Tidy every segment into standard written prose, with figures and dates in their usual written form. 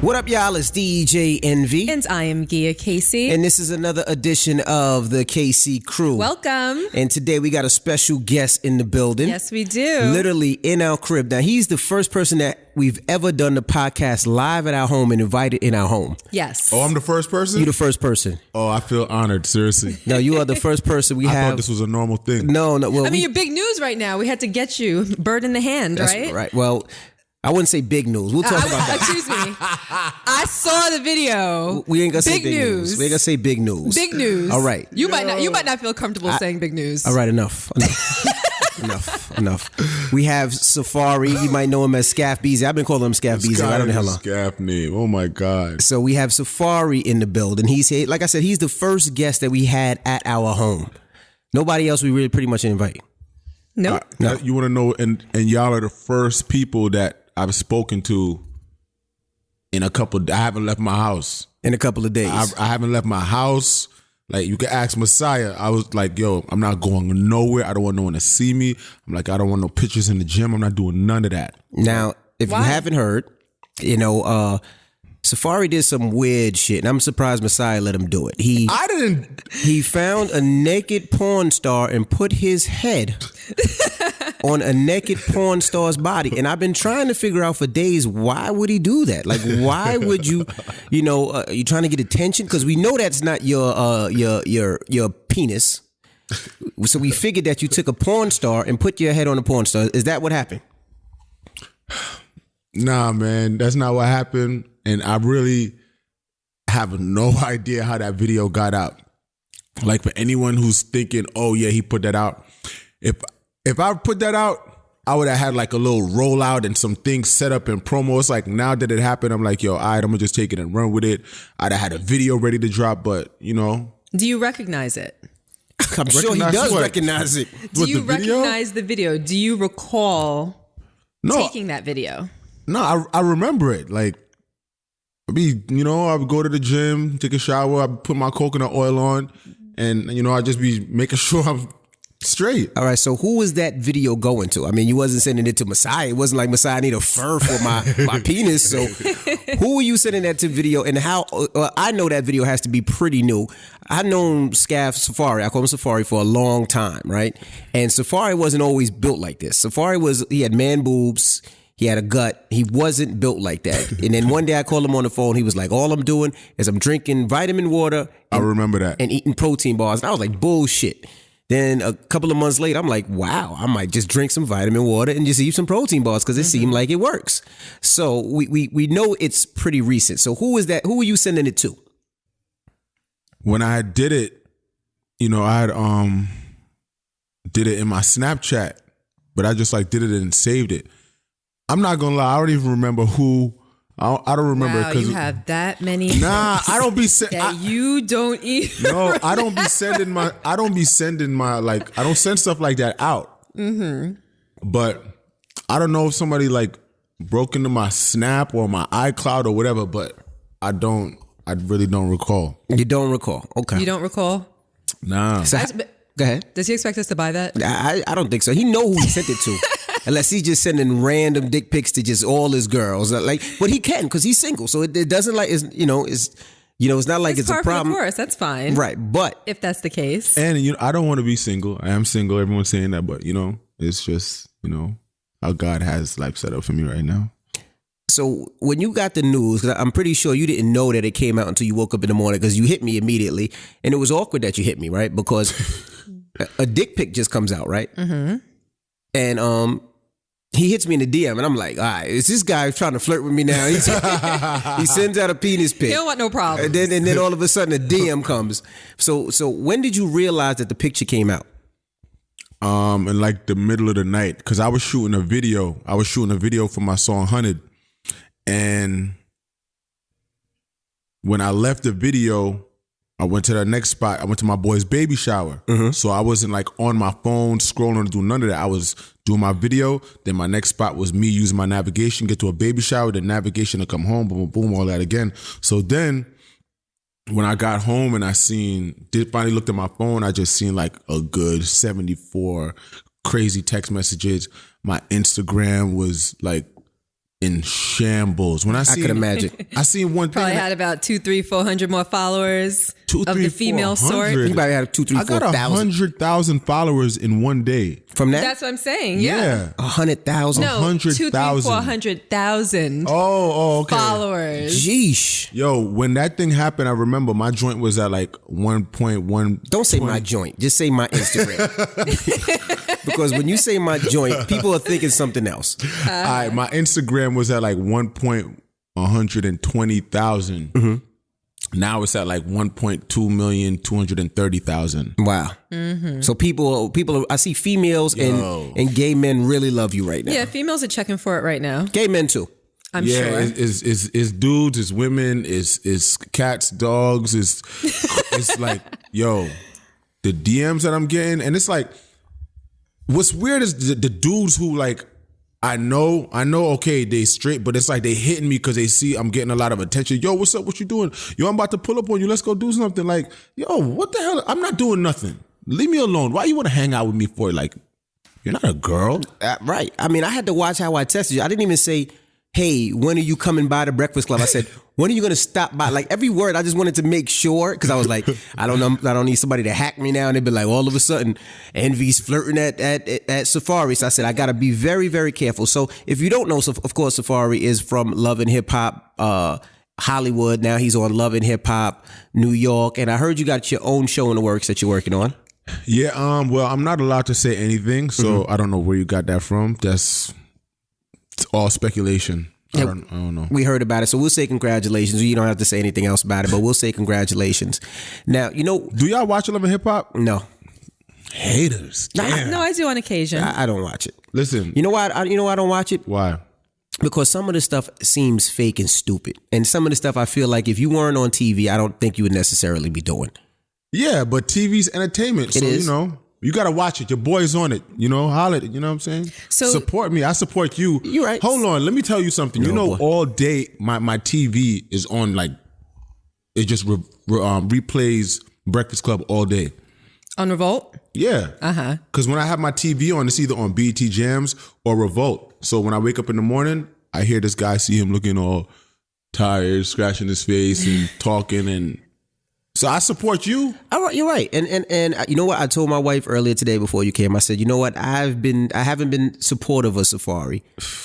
What up, y'all? It's DJ Envy. And I am Gia Casey. And this is another edition of the KC Crew. Welcome. And today we got a special guest in the building. Yes, we do. Literally in our crib. Now, he's the first person that we've ever done the podcast live at our home and invited in our home. Yes. Oh, I'm the first person? You the first person. Oh, I feel honored, seriously. No, you are the first person we I have. thought this was a normal thing. No. Well, I mean, you're big news right now. We had to get you bird in the hand, that's right? Right. Well, I wouldn't say big news. We'll talk about that. Excuse me. I saw the video. We ain't gonna say big news. We ain't gonna say big news. Big news. All right. You might not feel comfortable saying big news. All right, enough. Enough. We have Safaree. You might know him as Scaff Beezy. I've been calling him Scaff Beezy. I don't know how long. Scaff name. Oh my God. So we have Safaree in the building. He's here. Like I said, he's the first guest that we had at our home. Nobody else we really pretty much invite. Nope. No. You want to know, and y'all are the first people that I've spoken to in I haven't left my house. In a couple of days. I haven't left my house. Like, you can ask Messiah. I was like, yo, I'm not going nowhere. I don't want no one to see me. I'm like, I don't want no pictures in the gym. I'm not doing none of that. Now, if you haven't heard, Safaree did some weird shit, and I'm surprised Messiah let him do it. I didn't. He found a naked porn star and put his head on a naked porn star's body. And I've been trying to figure out for days, why would he do that? Like, why would you trying to get attention? Because we know that's not your penis. So we figured that you took a porn star and put your head on a porn star. Is that what happened? Nah, man, that's not what happened. And I really have no idea how that video got out. Like, for anyone who's thinking, oh yeah, he put that out. If I put that out, I would have had like a little rollout and some things set up in promo. It's like, now that it happened, I'm like, yo, all right, I'm gonna just take it and run with it. I'd have had a video ready to drop, but Do you recognize it? I'm sure he does recognize it. Do you recognize the video? Do you recall taking that video? No, I remember it. Like, I would go to the gym, take a shower, I'd put my coconut oil on, and I'd just be making sure I'm straight. All right, so who was that video going to? I mean, you wasn't sending it to Messiah. It wasn't like Messiah need a fur for my penis. So who were you sending that to video, and how? I know that video has to be pretty new. I've known Safaree, I call him Safaree, for a long time, right? And Safaree wasn't always built like this. Safaree he had man boobs. He had a gut. He wasn't built like that. And then one day I called him on the phone. He was like, all I'm doing is I'm drinking vitamin water. I remember that. And eating protein bars. And I was like, bullshit. Then a couple of months later, I'm like, wow, I might just drink some vitamin water and just eat some protein bars because it seemed like it works. So we know it's pretty recent. So who is that? Who were you sending it to? When I did it, I had did it in my Snapchat, but I just did it and saved it. I'm not gonna lie, I don't even remember who. I don't remember. Wow, you have that many. Nah, I don't be you don't even. No, I don't be sending my. I don't send stuff like that out. Mm-hmm. But I don't know if somebody broke into my Snap or my iCloud or whatever. But I really don't recall. You don't recall? Okay. You don't recall? Nah. So, go ahead. Does he expect us to buy that? I don't think so. He know who he sent it to. Unless he's just sending random dick pics to just all his girls, but he can because he's single, so it doesn't it's not like it's a problem. Of course, that's fine, right? But if that's the case, and I don't want to be single. I am single. Everyone's saying that, but it's just how God has life set up for me right now. So when you got the news, because I'm pretty sure you didn't know that it came out until you woke up in the morning, because you hit me immediately, and it was awkward that you hit me, right? Because a dick pic just comes out, right? Mm-hmm. And he hits me in the DM, and I'm like, all right, is this guy trying to flirt with me now? He sends out a penis pic. He don't want no problem. And then all of a sudden a DM comes. So when did you realize that the picture came out? In the middle of the night, because I was shooting a video. I was shooting a video for my song Hunted, and when I left the video, I went to the next spot. I went to my boy's baby shower. Mm-hmm. So I wasn't on my phone scrolling or doing none of that. I was doing my video. Then my next spot was me using my navigation, get to a baby shower, then navigation to come home, boom, boom, boom, all that again. So then when I got home and finally looked at my phone, I just seen a good 74 crazy text messages. My Instagram was in shambles. When I could imagine. I seen one thing. Probably had about 200, 300, 400 more followers 200, of the 300, female sort. 400. You probably had 2, 3, I got 4,000 100,000 followers in one day. from that. That's what I'm saying. Yeah. 100,000. No, 200,000, 100,000. 400,000 Oh, okay. followers. Jeesh. Yo, when that thing happened, I remember my joint was at like 1.1. Don't say my joint. Just say my Instagram. Because when you say my joint, people are thinking something else. All right, my Instagram was at like 1,120,000. Mm-hmm. Now it's at like 1,230,000. Wow. Mm-hmm. So people, I see females and gay men really love you right now. Yeah, females are checking for it right now. Gay men too. I'm sure. It's dudes, it's women, it's cats, dogs, it's like, yo, the DMs that I'm getting, and it's like, what's weird is the dudes who like, I know, okay, they straight, but it's like they hitting me because they see I'm getting a lot of attention. Yo, what's up? What you doing? Yo, I'm about to pull up on you. Let's go do something. Like, yo, what the hell? I'm not doing nothing. Leave me alone. Why you want to hang out with me for? Like, you're not a girl. Right. I mean, I had to watch how I tested you. I didn't even say, hey, when are you coming by the Breakfast Club? I said, when are you going to stop by? Like every word, I just wanted to make sure because I was like, I don't need somebody to hack me now. And they'd be like, all of a sudden, Envy's flirting at Safaree. So I said, I got to be very, very careful. So if you don't know, so of course, Safaree is from Love and Hip Hop, Hollywood. Now he's on Love and Hip Hop, New York. And I heard you got your own show in the works that you're working on. Yeah. Well, I'm not allowed to say anything, so I don't know where you got that from. It's all speculation. I don't know. We heard about it, so we'll say congratulations. You don't have to say anything else about it, but we'll say congratulations. Now, do y'all watch Love and Hip Hop? No. Haters. Damn. No, I do on occasion. I don't watch it. Listen. You know why? I don't watch it? Why? Because some of the stuff seems fake and stupid, and some of the stuff I feel like if you weren't on TV, I don't think you would necessarily be doing. Yeah, but TV's entertainment, so is. You got to watch it. Your boy's on it. Holler at it. You know what I'm saying? So support me. I support you. You're right. Hold on. Let me tell you something. Boy. All day my TV is on like, it just replays Breakfast Club all day. on Revolt? Yeah. Uh-huh. Because when I have my TV on, it's either on BET Jams or Revolt. So when I wake up in the morning, I hear this guy, see him looking all tired, scratching his face and talking, and so I support you. All right, you're right. And you know what? I told my wife earlier today before you came, I said, you know what? I haven't been supportive of Safaree.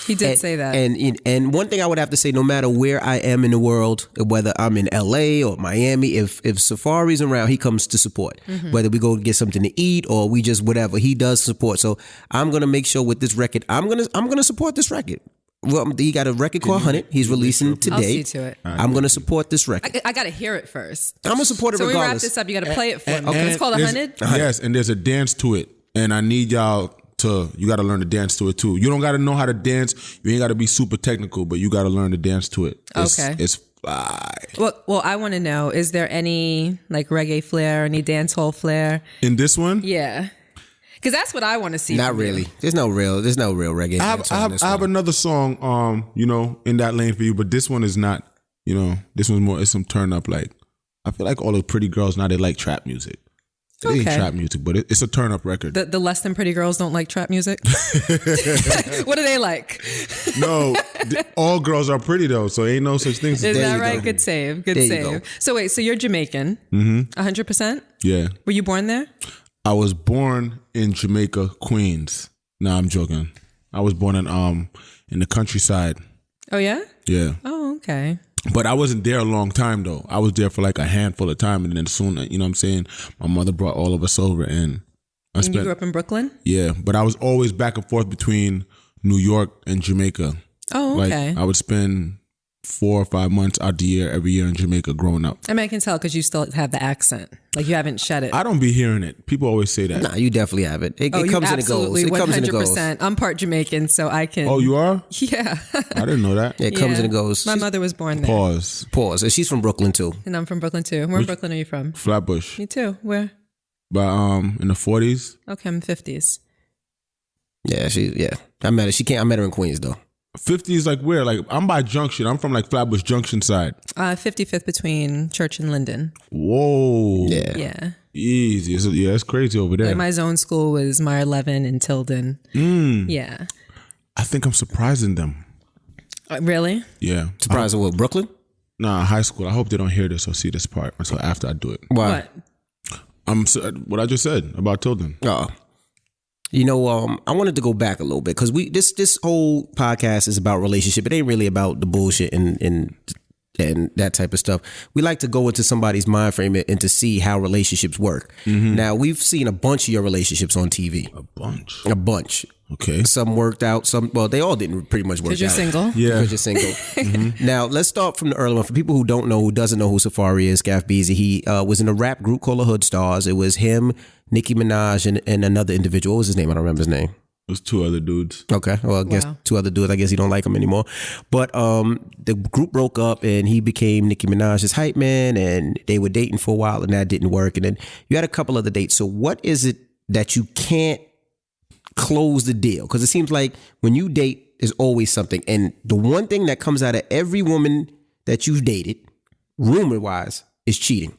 He did say that. And one thing I would have to say, no matter where I am in the world, whether I'm in LA or Miami, if Safaree's around, he comes to support. Mm-hmm. Whether we go get something to eat or we just whatever, he does support. So I'm gonna make sure with this record, I'm gonna support this record. Well, he got a record called 100. He's releasing today. I'll see to it. I'm going to support this record. I got to hear it first. I'm going to support it so regardless. So we wrap this up. You got to play it for me. Okay. It's called 100? Yes, and there's a dance to it. And I need y'all you got to learn to dance to it too. You don't got to know how to dance. You ain't got to be super technical, but you got to learn to dance to it. It's fly. Well, I want to know, is there any like reggae flair, any dancehall flair? In this one? Yeah. Because that's what I want to see. Not really. You. There's no real reggae. I have another song, in that lane for you, but this one is not, this one's more, it's some turn up. Like, I feel like all the pretty girls now, they like trap music. It ain't trap music, but it's a turn up record. The less than pretty girls don't like trap music? What do they like? No, all girls are pretty though, so ain't no such thing. Is that right? Good save. Good save. So wait, so you're Jamaican? 100%? Yeah. Were you born there? I was born in Jamaica, Queens. No, I'm joking. I was born in the countryside. Oh yeah? Yeah. Oh, okay. But I wasn't there a long time though. I was there for like a handful of time, and then soon, you know what I'm saying, my mother brought all of us over, and you grew up in Brooklyn? Yeah, but I was always back and forth between New York and Jamaica. Oh, okay. Like I would spend 4 or 5 months out the year every year in Jamaica growing up. I mean, I can tell because you still have the accent. Like you haven't shed it. I don't be hearing it. People always say that. Nah, you definitely have it. It comes and it goes. It comes and it goes. 100%. I'm part Jamaican, so I can. Oh, you are? Yeah. I didn't know that. It comes and it goes. My mother was born there. Pause. And she's from Brooklyn too. And I'm from Brooklyn too. Where in Brooklyn are you from? Flatbush. Me too. Where? But in the 40s. Okay, I'm 50s. Yeah, I met her. I met her in Queens though. 50s like where? Like I'm by Junction. I'm from like Flatbush Junction side. 55th between Church and Linden. Whoa. Yeah. Easy. It's crazy over there. Like my zone school was Mile 11 in Tilden. Yeah. I think I'm surprising them. Really? Yeah. Surprised of what, Brooklyn? Nah, high school. I hope they don't hear this or see this part until after I do it. Why? What I just said about Tilden. Oh. You know, I wanted to go back a little bit because this whole podcast is about relationship. It ain't really about the bullshit and that type of stuff. We like to go into somebody's mind frame and to see how relationships work. Now, we've seen a bunch of your relationships on TV. A bunch. Okay. Some worked out. They all didn't pretty much work out. Because you're single. Yeah. Because you're single. Now, let's start from the early one. For people who doesn't know who Safaree is, Scaff Beezy, he was in a rap group called the Hood Stars. It was him, Nicki Minaj, and another individual. What was his name? I don't remember his name. It was two other dudes. Okay. Well, I guess two other dudes. I guess he don't like him anymore. But the group broke up and he became Nicki Minaj's hype man, and they were dating for a while and that didn't work. And then you had a couple other dates. So what is it that you can't close the deal? Because it seems like when you date, there's always something. And the one thing that comes out of every woman that you've dated, rumor-wise, is cheating.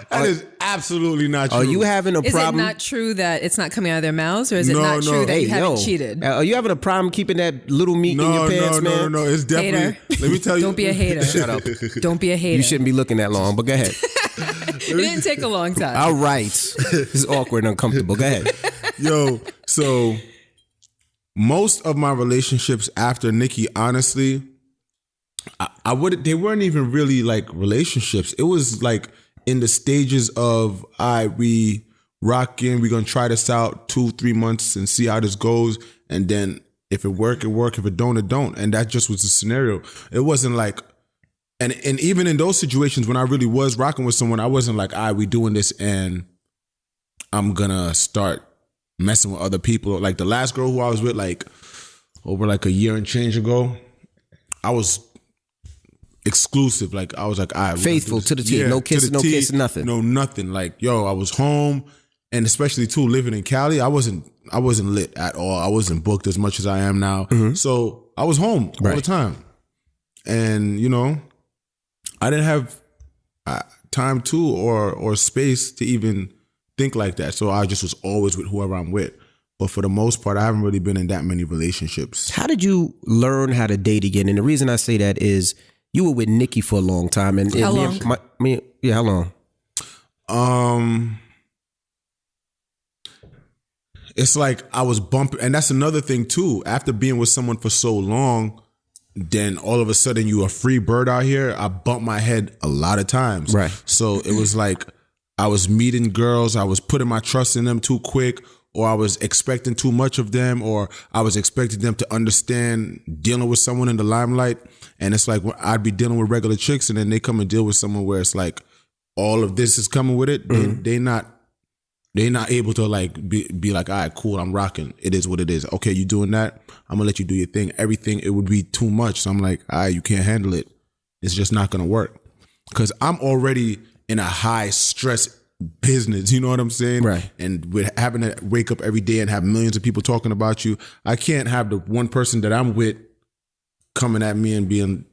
That is absolutely not true. Are you having a problem? Is it not true that it's not coming out of their mouths, or is it not true that you haven't cheated? Are you having a problem keeping that little meat in your pants, man? No. It's definitely. Hater. Let me tell you. Don't be a hater. Shut up. Don't be a hater. You shouldn't be looking that long, but go ahead. It didn't take a long time. All right. This is awkward and uncomfortable. Go ahead. Yo, so most of my relationships after Nicki, honestly, they weren't even really like relationships. It was like in the stages of, we rocking, we're gonna try this out 2-3 months and see how this goes, and then if it work, it work. If it don't, it don't. And that just was the scenario. It wasn't like, and even in those situations when I really was rocking with someone, I wasn't like, we doing this and I'm gonna start messing with other people. Like the last girl who I was with, like over like a year and change ago, I was exclusive. Like I was like, faithful to the T. No kissing, nothing. No, nothing. Like, yo, I was home, and especially too living in Cali, I wasn't lit at all. I wasn't booked as much as I am now. So I was home all the time. And, you know, I didn't have time to or space to even think like that. So I just was always with whoever I'm with. But for the most part, I haven't really been in that many relationships. How did you learn how to date again? And the reason I say that is you were with Nicki for a long time. And how long? How long? It's like I was bumping. And that's another thing too. After being with someone for so long, then all of a sudden you a free bird out here. I bumped my head a lot of times. Right. So it was like I was meeting girls. I was putting my trust in them too quick, or I was expecting too much of them, or I was expecting them to understand dealing with someone in the limelight. And it's like I'd be dealing with regular chicks, and then they come and deal with someone where it's like all of this is coming with it. They're not able to like be like, all right, cool, I'm rocking. It is what it is. Okay, you doing that? I'm gonna let you do your thing. Everything, it would be too much. So I'm like, all right, you can't handle it. It's just not gonna work. Because I'm already in a high stress business, you know what I'm saying? Right. And with having to wake up every day and have millions of people talking about you, I can't have the one person that I'm with coming at me and being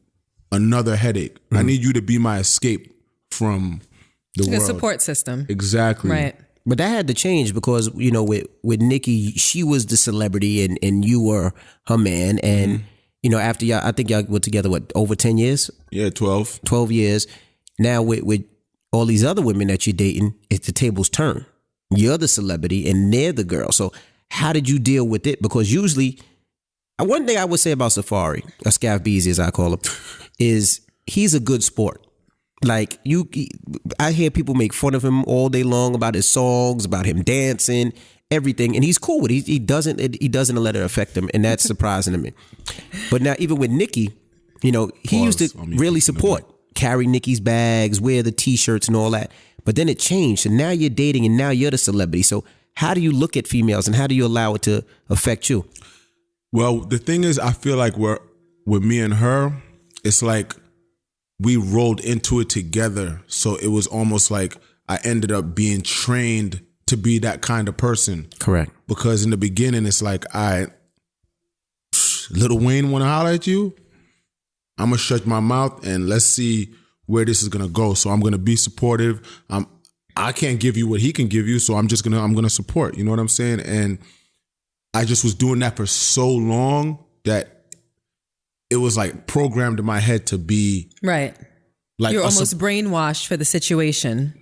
another headache. I need you to be my escape from the world. A support system. Exactly. Right. But that had to change because, you know, with Nicki, she was the celebrity and you were her man. And, you know, after I think y'all were together, over 10 years? Yeah, 12. 12 years. Now with all these other women that you're dating, it's the tables turn. You're the celebrity and they're the girl. So how did you deal with it? Because usually, one thing I would say about Safaree, or Scaff Beezy as I call him, is he's a good sport. Like I hear people make fun of him all day long about his songs, about him dancing, everything, and he's cool with it. He doesn't let it affect him, and that's surprising to me. But now even with Nicki, you know, he used to really support, carry Nicki's bags, wear the T-shirts and all that. But then it changed, and now you're dating, and now you're the celebrity. So how do you look at females, and how do you allow it to affect you? Well, the thing is, I feel like with me and her, it's like we rolled into it together. So it was almost like I ended up being trained to be that kind of person. Correct. Because in the beginning, it's like, Lil Wayne want to holler at you? I'm going to shut my mouth and let's see where this is going to go. So I'm going to be supportive. I can't give you what he can give you. So I'm going to support. You know what I'm saying? And I just was doing that for so long that it was like programmed in my head to be right. like You're almost brainwashed for the situation.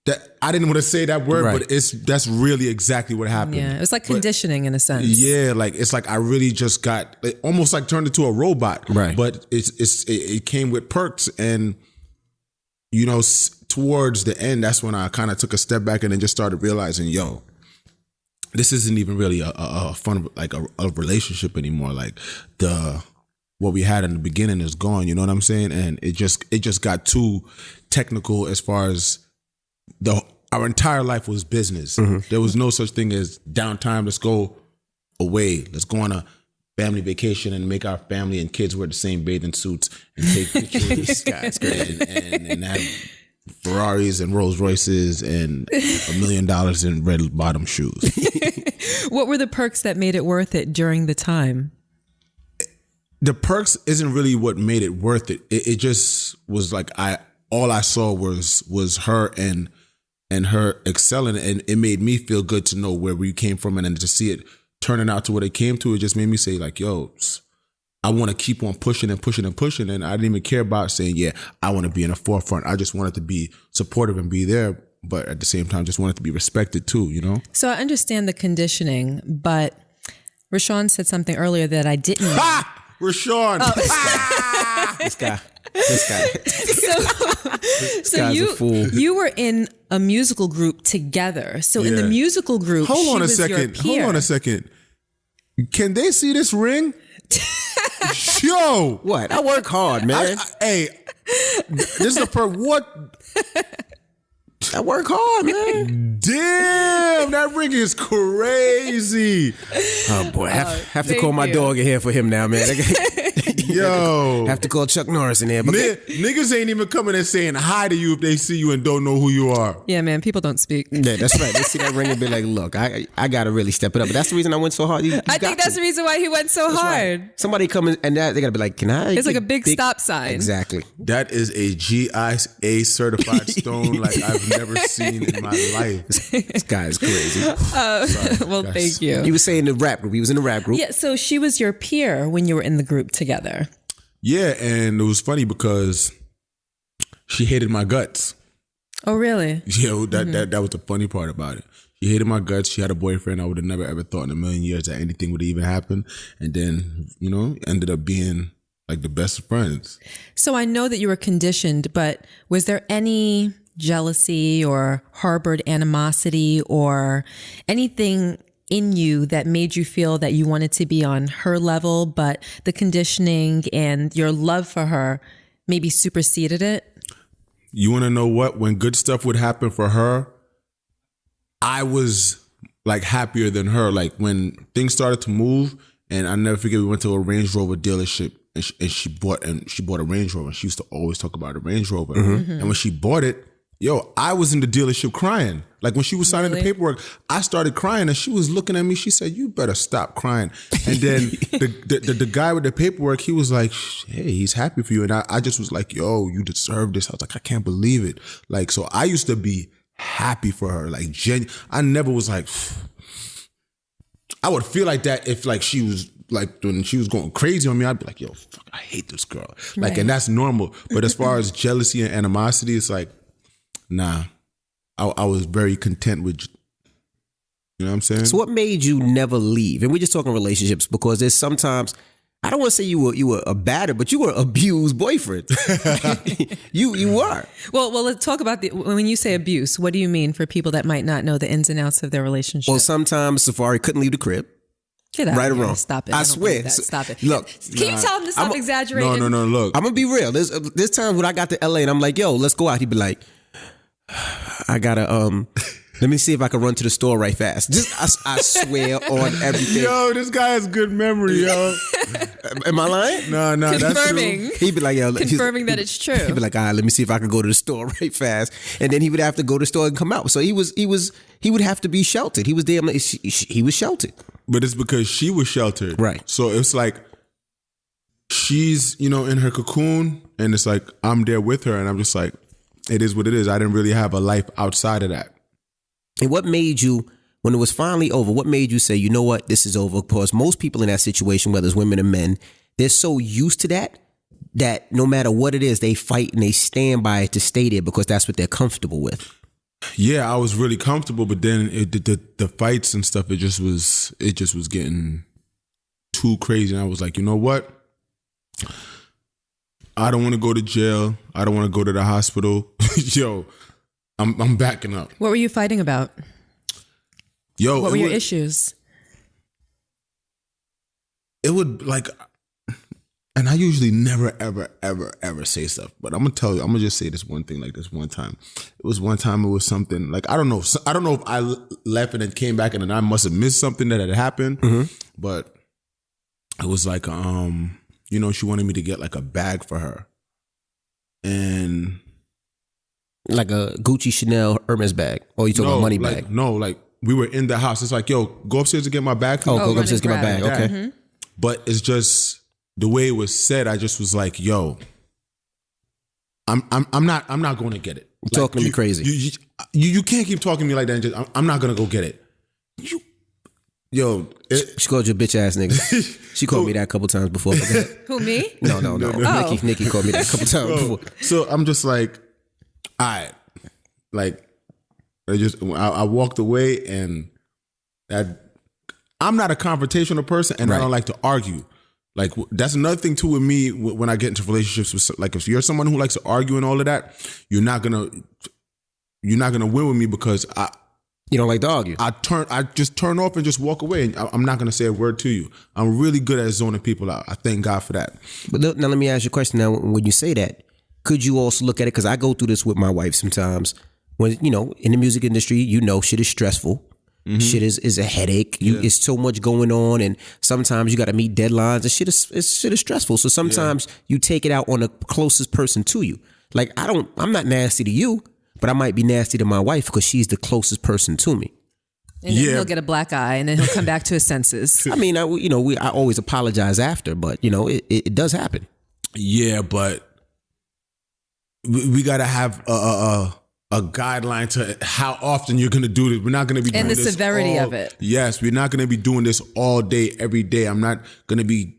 That I didn't want to say that word, Right. but that's really exactly what happened. Yeah, it was like conditioning in a sense. Yeah, like it's like I really just got almost like turned into a robot. Right. But it came with perks, and you know, towards the end, that's when I kind of took a step back and then just started realizing, yo, this isn't even really a fun like a relationship anymore. Like what we had in the beginning is gone. You know what I'm saying? And it just got too technical as far as our entire life was business. Mm-hmm. There was no such thing as downtime. Let's go away. Let's go on a family vacation and make our family and kids wear the same bathing suits and take pictures. and have Ferraris and Rolls Royces and $1 million in red bottom shoes. What were the perks that made it worth it during the time? The perks isn't really what made it worth it. It just was like all I saw was her and her excelling, and it made me feel good to know where we came from, and then to see it turning out to what it came to, it just made me say like, yo, I want to keep on pushing and pushing and pushing, and I didn't even care about saying, yeah, I want to be in the forefront. I just wanted to be supportive and be there, but at the same time, just wanted to be respected too, you know? So I understand the conditioning, but Rashawn said something earlier that I didn't. Ha! Rashawn! Oh. This guy. So you were in a musical group together. So in the musical group, Hold on a your peer. second. Can they see this ring? Yo, What? I work hard, man. Hey, this is what? I work hard, man. Damn, that ring is crazy. Oh boy, have to call my dog in here for him now, man. Yo, have to call Chuck Norris in there. But niggas ain't even coming and saying hi to you if they see you and don't know who you are. Yeah, man, people don't speak. Yeah, that's right. They see that ring and be like, look, I got to really step it up. But that's the reason I went so hard. I think that's the reason why he went so hard. Right. Somebody come in and they got to be like, can I? It's like a big stop sign. Exactly. That is a GIA certified stone like I've never seen in my life. This guy is crazy. Well, thank you. He was saying the rap group. He was in the rap group. Yeah, so she was your peer when you were in the group together. Yeah, and it was funny because she hated my guts. Oh, really? Yeah, that was the funny part about it. She hated my guts. She had a boyfriend. I would have never ever thought in a million years that anything would even happen. And then, you know, ended up being like the best of friends. So I know that you were conditioned, but was there any jealousy or harbored animosity or anything in you that made you feel that you wanted to be on her level, but the conditioning and your love for her maybe superseded it? You want to know what? When good stuff would happen for her, I was like happier than her. Like when things started to move, and I never forget, we went to a Range Rover dealership, and she bought a Range Rover. She used to always talk about a Range Rover. Mm-hmm. And when she bought it, yo, I was in the dealership crying. Like when she was signing the paperwork, I started crying, and she was looking at me. She said, "You better stop crying." And then the guy with the paperwork, he was like, "Hey, he's happy for you." And I just was like, "Yo, you deserve this." I was like, "I can't believe it." Like, so I used to be happy for her. Like, I never was like, I would feel like that if like she was like when she was going crazy on me, I'd be like, "Yo, fuck, I hate this girl." Like, and that's normal. But as far as jealousy and animosity, it's like, nah. I was very content with, you know what I'm saying? So what made you never leave? And we're just talking relationships, because there's sometimes, I don't want to say you were a batter, but you were an abused boyfriend. you were. Well, let's talk about when you say abuse, what do you mean for people that might not know the ins and outs of their relationship? Well, sometimes Safaree couldn't leave the crib. Get out right or here. wrong. Stop it. I swear. Stop it. Look. Can you tell him to stop exaggerating? No, look. I'm going to be real. There's times when I got to LA and I'm like, yo, let's go out. He'd be like, I gotta let me see if I can run to the store right fast. I swear on everything. Yo, this guy has good memory, yo. Am I lying? No, that's true. He'd be like, yo, confirming that it's true. He'd be like, all right, let me see if I can go to the store right fast, and then he would have to go to the store and come out. So he would have to be sheltered. He was there. He was sheltered. But it's because she was sheltered, right? So it's like she's in her cocoon, and it's like I'm there with her, and I'm just like, it is what it is. I didn't really have a life outside of that. And what made you, When it was finally over, what made you say, you know what, this is over? Because most people in that situation, whether it's women or men, they're so used to that no matter what it is, they fight and they stand by it to stay there because that's what they're comfortable with. Yeah, I was really comfortable, but then the fights and stuff, it just was getting too crazy. And I was like, you know what? I don't want to go to jail. I don't want to go to the hospital. Yo, I'm backing up. What were you fighting about? Yo, what were your issues? It would like, and I usually never, ever, ever, ever say stuff, but I'm gonna just say this one thing. Like this one time, it was something like I don't know if I left and then came back and then I must have missed something that had happened, but it was like she wanted me to get like a bag for her, and like a Gucci, Chanel, Hermes bag, or you talking about money bag? No, like we were in the house. It's like, yo, go upstairs to get my bag. Go upstairs to get my bag. Okay, but it's just the way it was said. I just was like, yo, I'm not going to get it. You're talking to me crazy. You can't keep talking to me like that. And just, I'm not going to go get it. She called you a bitch ass nigga. She called me that a couple times before. Who, me? No. Nikki called me that a couple times before. So I'm just like, all right, like I walked away, and I'm not a confrontational person, and I don't like to argue. Like that's another thing too with me when I get into relationships with, like, if you're someone who likes to argue and all of that, you're not gonna win with me because you don't like to argue. I just turn off and just walk away, and I'm not gonna say a word to you. I'm really good at zoning people out. I thank God for that. But now let me ask you a question. Now, when you say that, could you also look at it? Because I go through this with my wife sometimes. When in the music industry, shit is stressful. Mm-hmm. Shit is a headache. It's so much going on, and sometimes you got to meet deadlines, and shit is stressful. So sometimes you take it out on the closest person to you. Like I'm not nasty to you, but I might be nasty to my wife because she's the closest person to me. And then he'll get a black eye, and then he'll come back to his senses. I mean, I always apologize after, but it does happen. Yeah, but we got to have a guideline to how often you're going to do this. We're not going to be doing this. And the severity of it. Yes, we're not going to be doing this all day, every day. I'm not going to be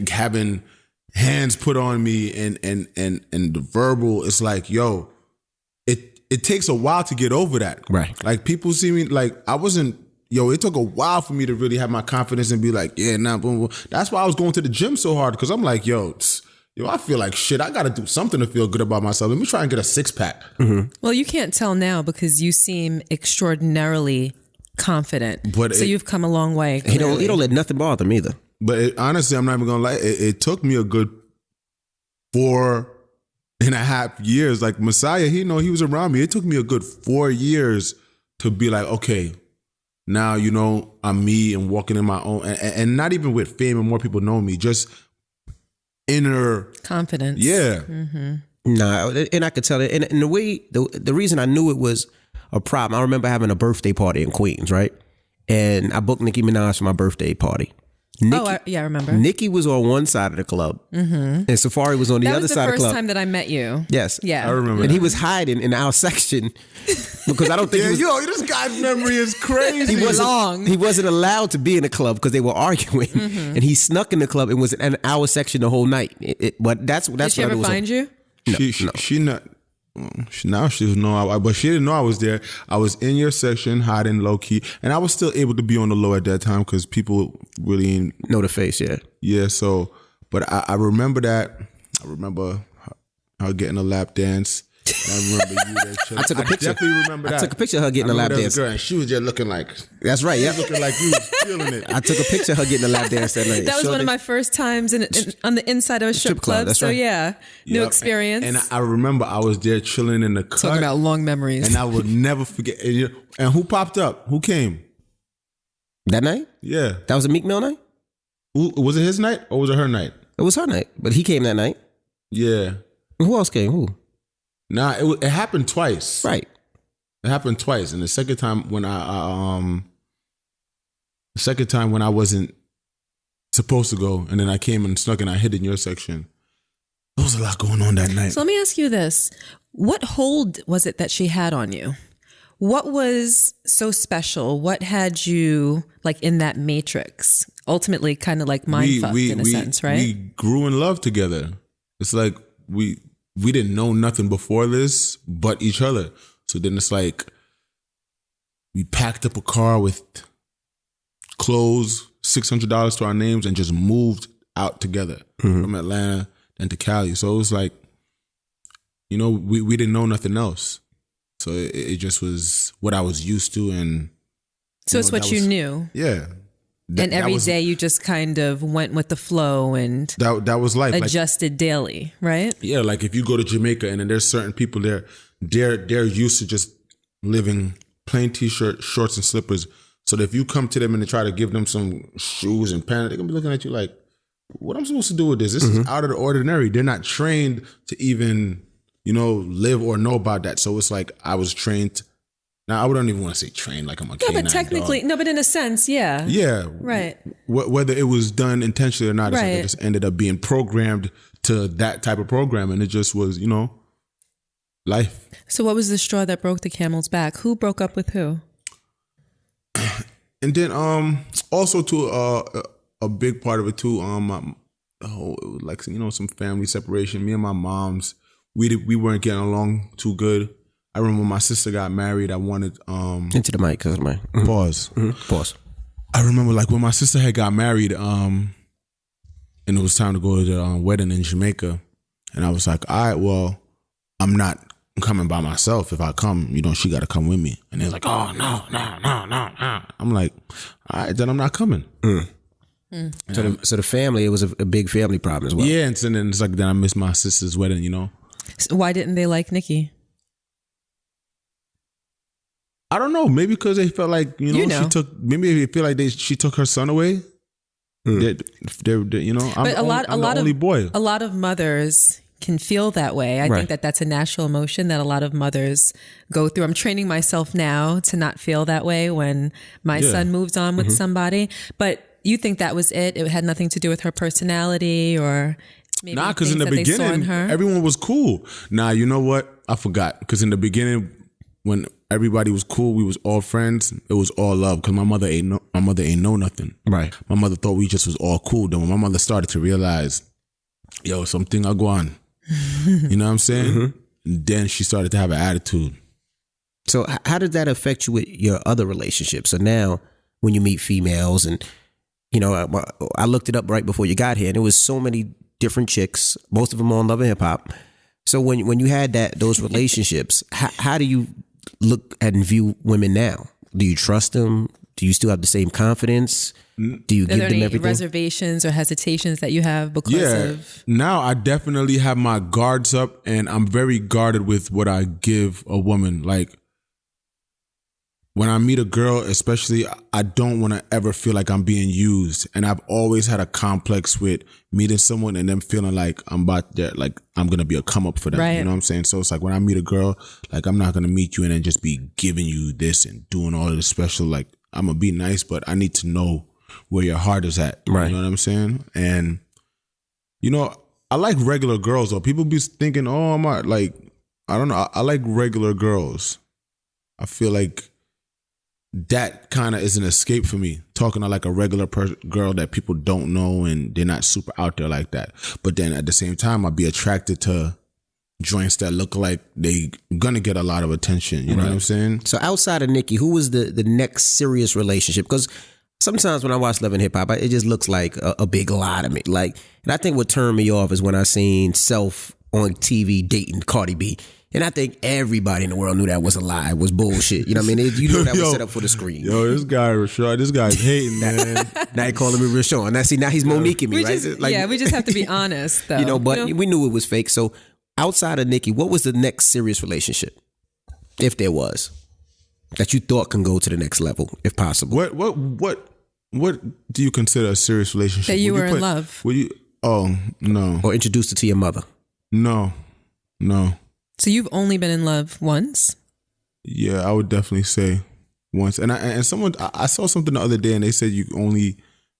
having hands put on me and the verbal. It's like, yo, it takes a while to get over that. Right. Like people see me, like it took a while for me to really have my confidence and be like, boom, boom. That's why I was going to the gym so hard, because I'm like, I feel like shit. I got to do something to feel good about myself. Let me try and get a 6-pack. Mm-hmm. Well, you can't tell now because you seem extraordinarily confident. So you've come a long way. He don't let nothing bother him either. But honestly, I'm not even going to lie. It took me a good 4.5 years. Like Messiah, he was around me. It took me a good 4 years to be like, okay, now, I'm me and walking in my own, and not even with fame and more people know me, just inner confidence. Yeah. Mm-hmm. Nah, and I could tell it. And the way, the reason I knew it was a problem, I remember having a birthday party in Queens, right? And I booked Nicki Minaj for my birthday party. I remember. Nicki was on one side of the club, and Safaree was on the other side of the club. That was the first time that I met you. Yes. Yeah. I remember. And he was hiding in our section because I don't think this guy's memory is crazy. He wasn't allowed to be in the club because they were arguing, and he snuck in the club and was in our section the whole night. But that's Did she ever find you? No, she not. Now she doesn't know, but she didn't know I was there. I was in your section, hiding low key, and I was still able to be on the low at that time because people really didn't know the face. Yeah. So, but I remember that. I remember her getting a lap dance. I remember you there chilling. I took a picture. I definitely remember that. I took a picture of her getting a lap dance. Girl, and she was just looking like. That's right. Yeah, looking like you was feeling it. I took a picture of her getting a lap dance that night. That was one of my first times on the inside of a strip club. That's so right. New experience. And I remember I was there chilling in the cut. Talking about long memories. And I would never forget. And who popped up? Who came? That night? Yeah. That was a Meek Mill night? Was it his night or was it her night? It was her night, but he came that night. Yeah. Who else came? Who? Nah, it happened twice. Right. It happened twice. And the second time when I wasn't supposed to go, and then I came and snuck and I hid in your section. There was a lot going on that night. So let me ask you this. What hold was it that she had on you? What was so special? What had you like in that matrix? Ultimately, kind of like mind fucked in a sense, right? We grew in love together. It's like we didn't know nothing before this but each other. So then it's like we packed up a car with clothes, $600 to our names, and just moved out together from Atlanta and to Cali. So it was like, you know, we didn't know nothing else. So it just was what I was used to. And so it's what you knew. Yeah. And every day you just kind of went with the flow and that was life. Adjusted daily, right? Yeah, like if you go to Jamaica and then there's certain people there, they're used to just living plain t-shirt, shorts and slippers. So that if you come to them and they try to give them some shoes and pants, they're gonna be looking at you like, what am I supposed to do with this? This is out of the ordinary. They're not trained to even, you know, live or know about that. So it's like I was trained. Now, I wouldn't even want to say trained like I'm a canine but technically, dog. No, but in a sense, yeah. Yeah. Right. Whether it was done intentionally or not, it's right. like I just ended up being programmed to that type of program. And it just was, you know, life. So what was the straw that broke the camel's back? Who broke up with who? And then also to a big part of it too, like, you know, some family separation. Me and my moms, we weren't getting along too good. I remember when my sister got married, I wanted into the mic, cause my pause. Pause. I remember like when my sister had got married, and it was time to go to the wedding in Jamaica, and I was like, all right, well, I'm not coming by myself. If I come, you know, she got to come with me. And they're like, oh no. I'm like, all right, then I'm not coming. So the family, it was a big family problem as well. Yeah, and so then it's like then I missed my sister's wedding, you know. So why didn't they like Nikki? I don't know. Maybe because they felt like, you know, she took. Maybe they feel like she took her son away. They're, you know, I'm the only boy. A lot of mothers can feel that way. I think that's a natural emotion that a lot of mothers go through. I'm training myself now to not feel that way when my son moves on with somebody. But you think that was it? It had nothing to do with her personality or maybe nah, because in the beginning, everyone was cool. Nah, you know what? I forgot. Because in the beginning, when everybody was cool, we was all friends. It was all love. Because my mother ain't know nothing. Right. My mother thought we just was all cool. Then when my mother started to realize, yo, something I go on. You know what I'm saying? Then she started to have an attitude. So how did that affect you with your other relationships? So now when you meet females and, you know, I looked it up right before you got here and it was so many different chicks, most of them on Love and Hip Hop. So when you had those relationships, how do you look at and view women now? Do you trust them? Do you still have the same confidence? Do you give them everything? Are there any reservations or hesitations that you have because of? Now I definitely have my guards up and I'm very guarded with what I give a woman. Like when I meet a girl, especially, I don't want to ever feel like I'm being used. And I've always had a complex with meeting someone and them feeling like I'm going to be a come up for them. Right. You know what I'm saying? So it's like when I meet a girl, like I'm not going to meet you and then just be giving you this and doing all of this special. Like I'm going to be nice, but I need to know where your heart is at. Right. You know what I'm saying? And, you know, I like regular girls though. People be thinking, oh, I don't know. I like regular girls. I feel like that kind of is an escape for me, talking to like a regular girl that people don't know and they're not super out there like that. But then at the same time, I'd be attracted to joints that look like they gonna get a lot of attention. You know what I'm saying? So outside of Nikki, who was the next serious relationship? Because sometimes when I watch Love and Hip Hop, it just looks like a big lie to me. Like, and I think what turned me off is when I seen Self on TV dating Cardi B. And I think everybody in the world knew that was a lie. It was bullshit. You know what I mean? You know that was set up for the screen. Yo, this guy, Rashad, this guy's hating, man. Now he calling me Rashawn. Now he's Moniquing me, right? We just have to be honest, though. You know, but we knew it was fake. So outside of Nikki, what was the next serious relationship, if there was, that you thought can go to the next level, if possible? What do you consider a serious relationship? That you were in love. Oh, no. Or introduced it to your mother? No. So you've only been in love once? Yeah, I would definitely say once. And I saw something the other day and they said you can only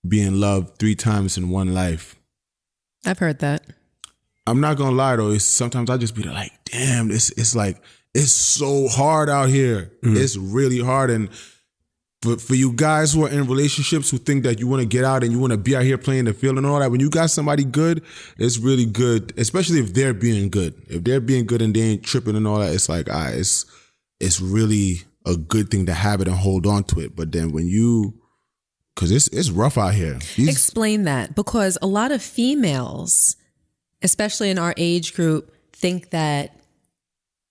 be in love 3 times in one life. I've heard that. I'm not gonna lie though, sometimes I just be like, damn, it's it's so hard out here. It's really hard. And for you guys who are in relationships who think that you want to get out and you want to be out here playing the field and all that, when you got somebody good, it's really good, especially if they're being good. If they're being good and they ain't tripping and all that, it's like, it's really a good thing to have it and hold on to it. But then when because it's rough out here. Explain that, because a lot of females, especially in our age group, think that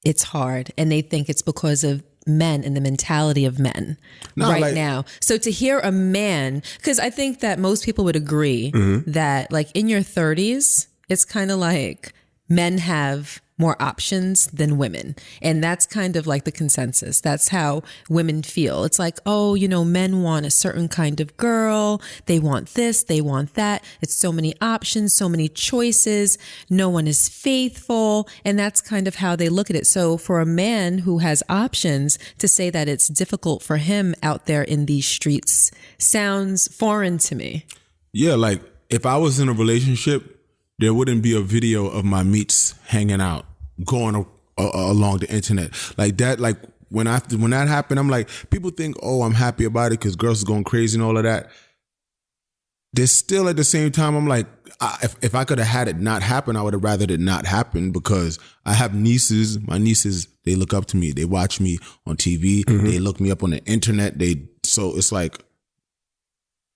it's hard, and they think it's because of men and the mentality of men now. So to hear a man, because I think that most people would agree that like in your 30s, it's kind of like men have more options than women. And that's kind of like the consensus. That's how women feel. It's like, oh, you know, men want a certain kind of girl. They want this, they want that. It's so many options, so many choices. No one is faithful. And that's kind of how they look at it. So for a man who has options to say that it's difficult for him out there in these streets sounds foreign to me. Yeah, like if I was in a relationship, there wouldn't be a video of my meats hanging out, going along the internet like that. Like when that happened, I'm like, people think, oh, I'm happy about it because girls are going crazy and all of that. There's still at the same time, I'm like, if I could have had it not happen, I would have rather it not happen, because I have nieces. My nieces, they look up to me. They watch me on TV. They look me up on the internet. So it's like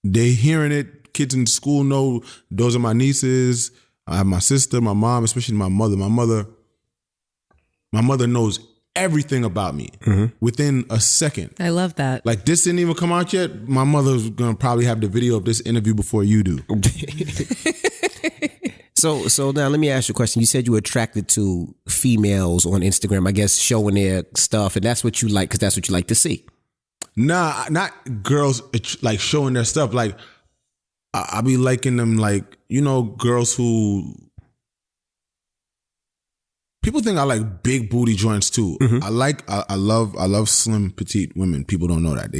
they hearing it. Kids in school know those are my nieces. I have my sister, my mom, especially my mother. My mother knows everything about me within a second. I love that. Like this didn't even come out yet. My mother's gonna probably have the video of this interview before you do. So now let me ask you a question. You said you were attracted to females on Instagram, I guess, showing their stuff, and that's what you like because that's what you like to see. Nah, not girls like showing their stuff. Like I be liking them, like, you know, girls who people think I like big booty joints too. I love slim petite women. People don't know that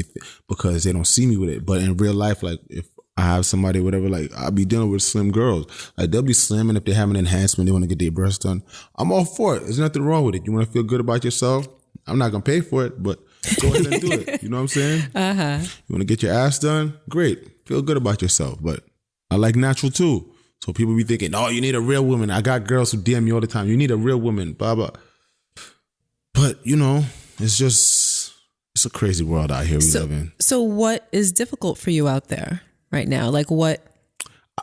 because they don't see me with it. But in real life, like if I have somebody, whatever, like I'll be dealing with slim girls. Like they'll be slim, and if they have an enhancement, they want to get their breasts done. I'm all for it. There's nothing wrong with it. You want to feel good about yourself? I'm not gonna pay for it, but go ahead and do it. You know what I'm saying? You want to get your ass done? Great. Feel good about yourself. But I like natural too. So people be thinking, oh, you need a real woman. I got girls who DM me all the time. You need a real woman, blah, blah. But, you know, it's a crazy world out here we live in. So what is difficult for you out there right now? Like what?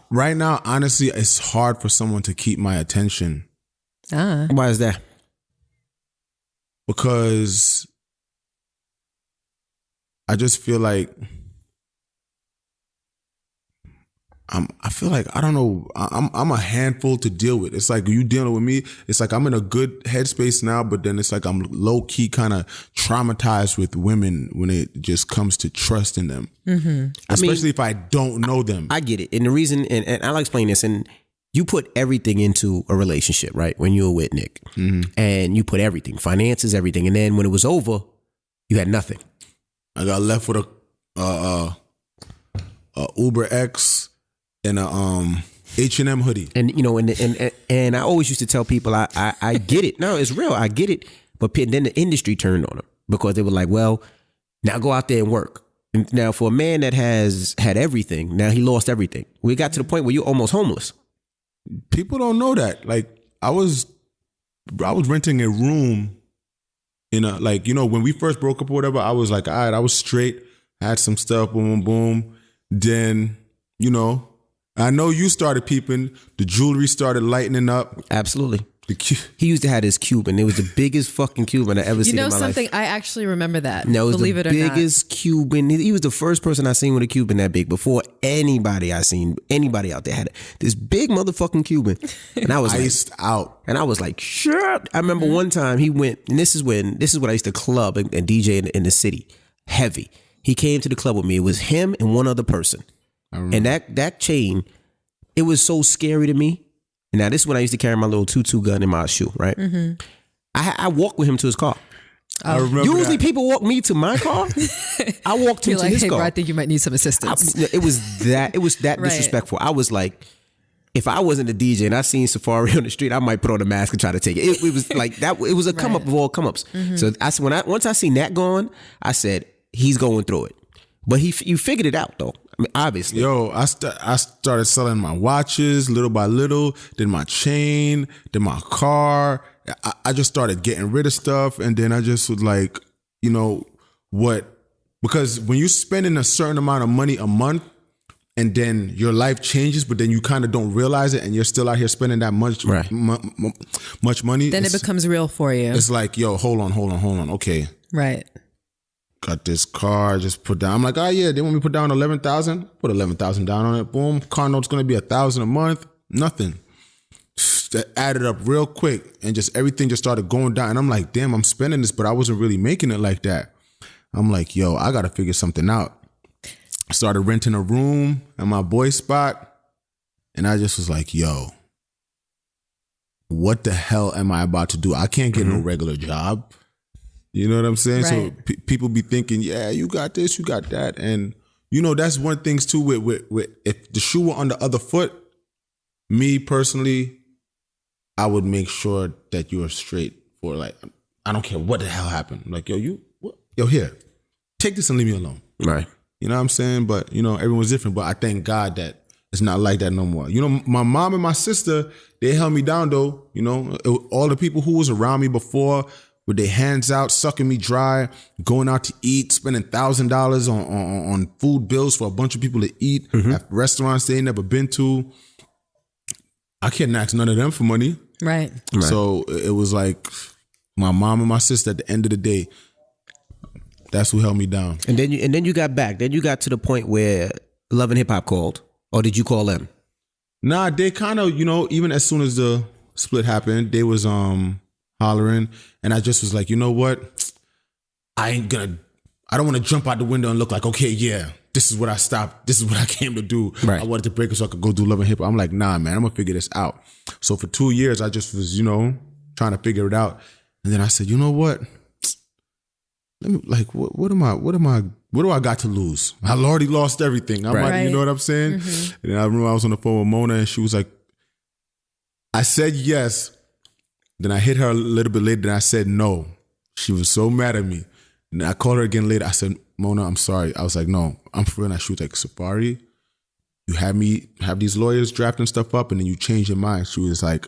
Right now, honestly, it's hard for someone to keep my attention. Why is that? Because I just feel like I feel like, I don't know, I'm a handful to deal with. It's like you dealing with me. It's like I'm in a good headspace now, but then it's like I'm low key kind of traumatized with women when it just comes to trusting them, especially if I don't know them. I get it, and the reason, and I'll explain this. And you put everything into a relationship, right? When you were with Nick, and you put everything, finances, everything, and then when it was over, you had nothing. I got left with a Uber X and a H&M hoodie. And you know, and I always used to tell people, I get it. No, it's real. I get it. But then the industry turned on them because they were like, well, now go out there and work. And now for a man that has had everything, now he lost everything. We got to the point where you're almost homeless. People don't know that. Like I was renting a room in a, like, you know, when we first broke up or whatever, I was like, all right, I was straight, had some stuff, boom, boom, boom. Then, you know, I know you started peeping. The jewelry started lightening up. Absolutely. He used to have this Cuban. It was the biggest fucking Cuban I ever seen in my life. You know something? I actually remember that. No, it was Believe it or not. The biggest Cuban. He was the first person I seen with a Cuban that big. Before anybody I seen, anybody out there had this big motherfucking Cuban. And I was iced out. And I was like, shit. I remember one time he went, and this is what I used to club and DJ in the city. Heavy. He came to the club with me. It was him and one other person. And that chain, it was so scary to me. And now this is when I used to carry my little 22 gun in my shoe, right? I walked with him to his car. I remember Usually people walk me to my car. I walked him to his car. Bro, I think you might need some assistance. It was that right. Disrespectful. I was like, if I wasn't a DJ and I seen Safaree on the street, I might put on a mask and try to take it. It was like that. It was a come up of all come ups. So once I seen that going, I said he's going through it. But you figured it out though. I mean, obviously. Yo, I started selling my watches little by little. Then my chain. Then my car. I just started getting rid of stuff, and then I just was like, you know what? Because when you're spending a certain amount of money a month, and then your life changes, but then you kind of don't realize it, and you're still out here spending that much much money. Then it becomes real for you. It's like, yo, hold on. Okay. Right. Got this car, just put down. I'm like, oh yeah, they want me to put down 11,000. Put 11,000 down on it. Boom. Car note's gonna be 1,000 a month. Nothing. That added up real quick, and just everything just started going down. And I'm like, damn, I'm spending this, but I wasn't really making it like that. I'm like, yo, I gotta figure something out. I started renting a room at my boy's spot, and I just was like, yo, what the hell am I about to do? I can't get no regular job. You know what I'm saying? Right. So people be thinking, yeah, you got this, you got that. And, you know, that's one thing too with if the shoe were on the other foot, me personally, I would make sure that you are straight for like, I don't care what the hell happened. Like, yo, here, take this and leave me alone. Right. You know what I'm saying? But, you know, everyone's different. But I thank God that it's not like that no more. You know, my mom and my sister, they held me down though. You know, all the people who was around me before, with their hands out, sucking me dry, going out to eat, spending $1,000 on food bills for a bunch of people to eat at restaurants they ain't never been to. I couldn't ask none of them for money. Right. So it was like my mom and my sister at the end of the day. That's who held me down. And then you got back. Then you got to the point where Love and Hip Hop called, or did you call them? Nah, they kind of, you know, even as soon as the split happened, they was hollering, and I just was like, you know what? I don't want to jump out the window and look like, okay, yeah, this is what I stopped. This is what I came to do. Right. I wanted to break it so I could go do Love and Hip Hop. I'm like, nah, man, I'm gonna figure this out. So for 2 years, I just was, you know, trying to figure it out, and then I said, you know what? Let me like, what do I got to lose? I already lost everything. You know what I'm saying? And I remember I was on the phone with Mona, and she was like, I said yes. Then I hit her a little bit later, and I said no. She was so mad at me. And I called her again later. I said, Mona, I'm sorry. I was like, no, I'm for real. And she was like, Safaree, you had me have these lawyers drafting stuff up, and then you changed your mind. She was like,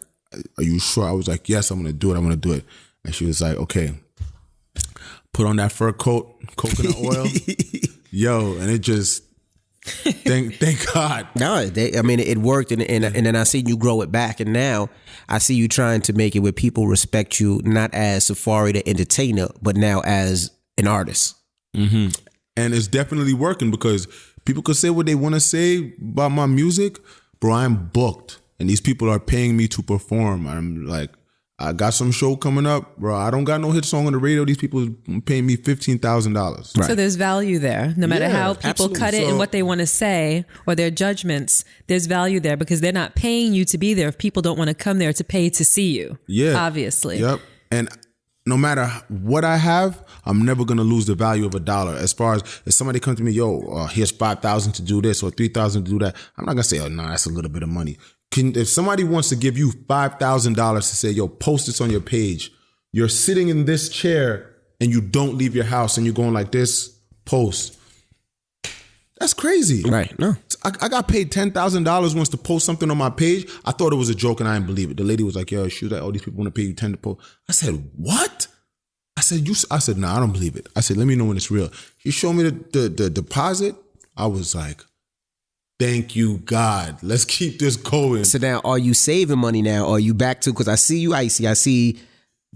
are you sure? I was like, yes, I'm going to do it. I'm going to do it. And she was like, okay. Put on that fur coat, coconut oil. Yo, and it just, thank God. No, it worked, and then I seen you grow it back, and now I see you trying to make it where people respect you not as Safaree the entertainer, but now as an artist. Mm-hmm. And it's definitely working because people could say what they want to say about my music, bro. I'm booked, and these people are paying me to perform. I'm like, I got some show coming up, bro. I don't got no hit song on the radio. These people paying me $15,000. Right. So there's value there. No matter how people absolutely. cut it and what they want to say or their judgments, there's value there because they're not paying you to be there if people don't want to come there to pay to see you. Yeah. Obviously. Yep. And no matter what I have, I'm never going to lose the value of $1. As far as if somebody comes to me, yo, here's $5,000 to do this or $3,000 to do that, I'm not going to say, oh, no, that's a little bit of money. If somebody wants to give you $5,000 to say, yo, post this on your page, you're sitting in this chair and you don't leave your house and you're going like this, post. That's crazy. Right. No. I got paid $10,000 once to post something on my page. I thought it was a joke and I didn't believe it. The lady was like, yo, she was like, oh, these people want to pay you $10 to post. I said, what? I said, nah, I don't believe it. I said, let me know when it's real. She showed me the deposit. I was like, thank you, God. Let's keep this going. So now, are you saving money now? Or are you back to, because I see you icy. I see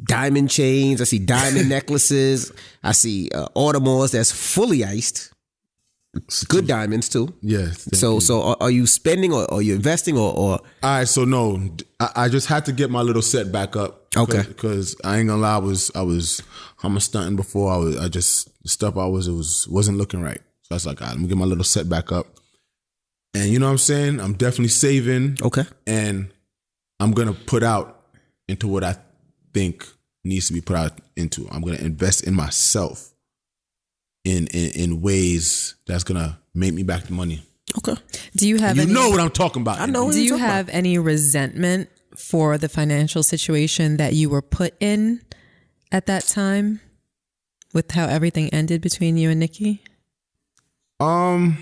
diamond chains. I see diamond necklaces. I see Audemars that's fully iced. Good diamonds too. Yeah. So are you spending or are you investing or? All right. So no, I just had to get my little set back up. Okay. Because I ain't gonna lie, I'm a stunting before. It wasn't looking right. So I was like, all right, let me get my little set back up. And you know what I'm saying? I'm definitely saving. Okay. And I'm going to put out into what I think needs to be put out into. I'm going to invest in myself in ways that's going to make me back the money. Okay. Do you have You any, know what I'm talking about. I know. do you have any resentment for the financial situation that you were put in at that time with how everything ended between you and Nikki? I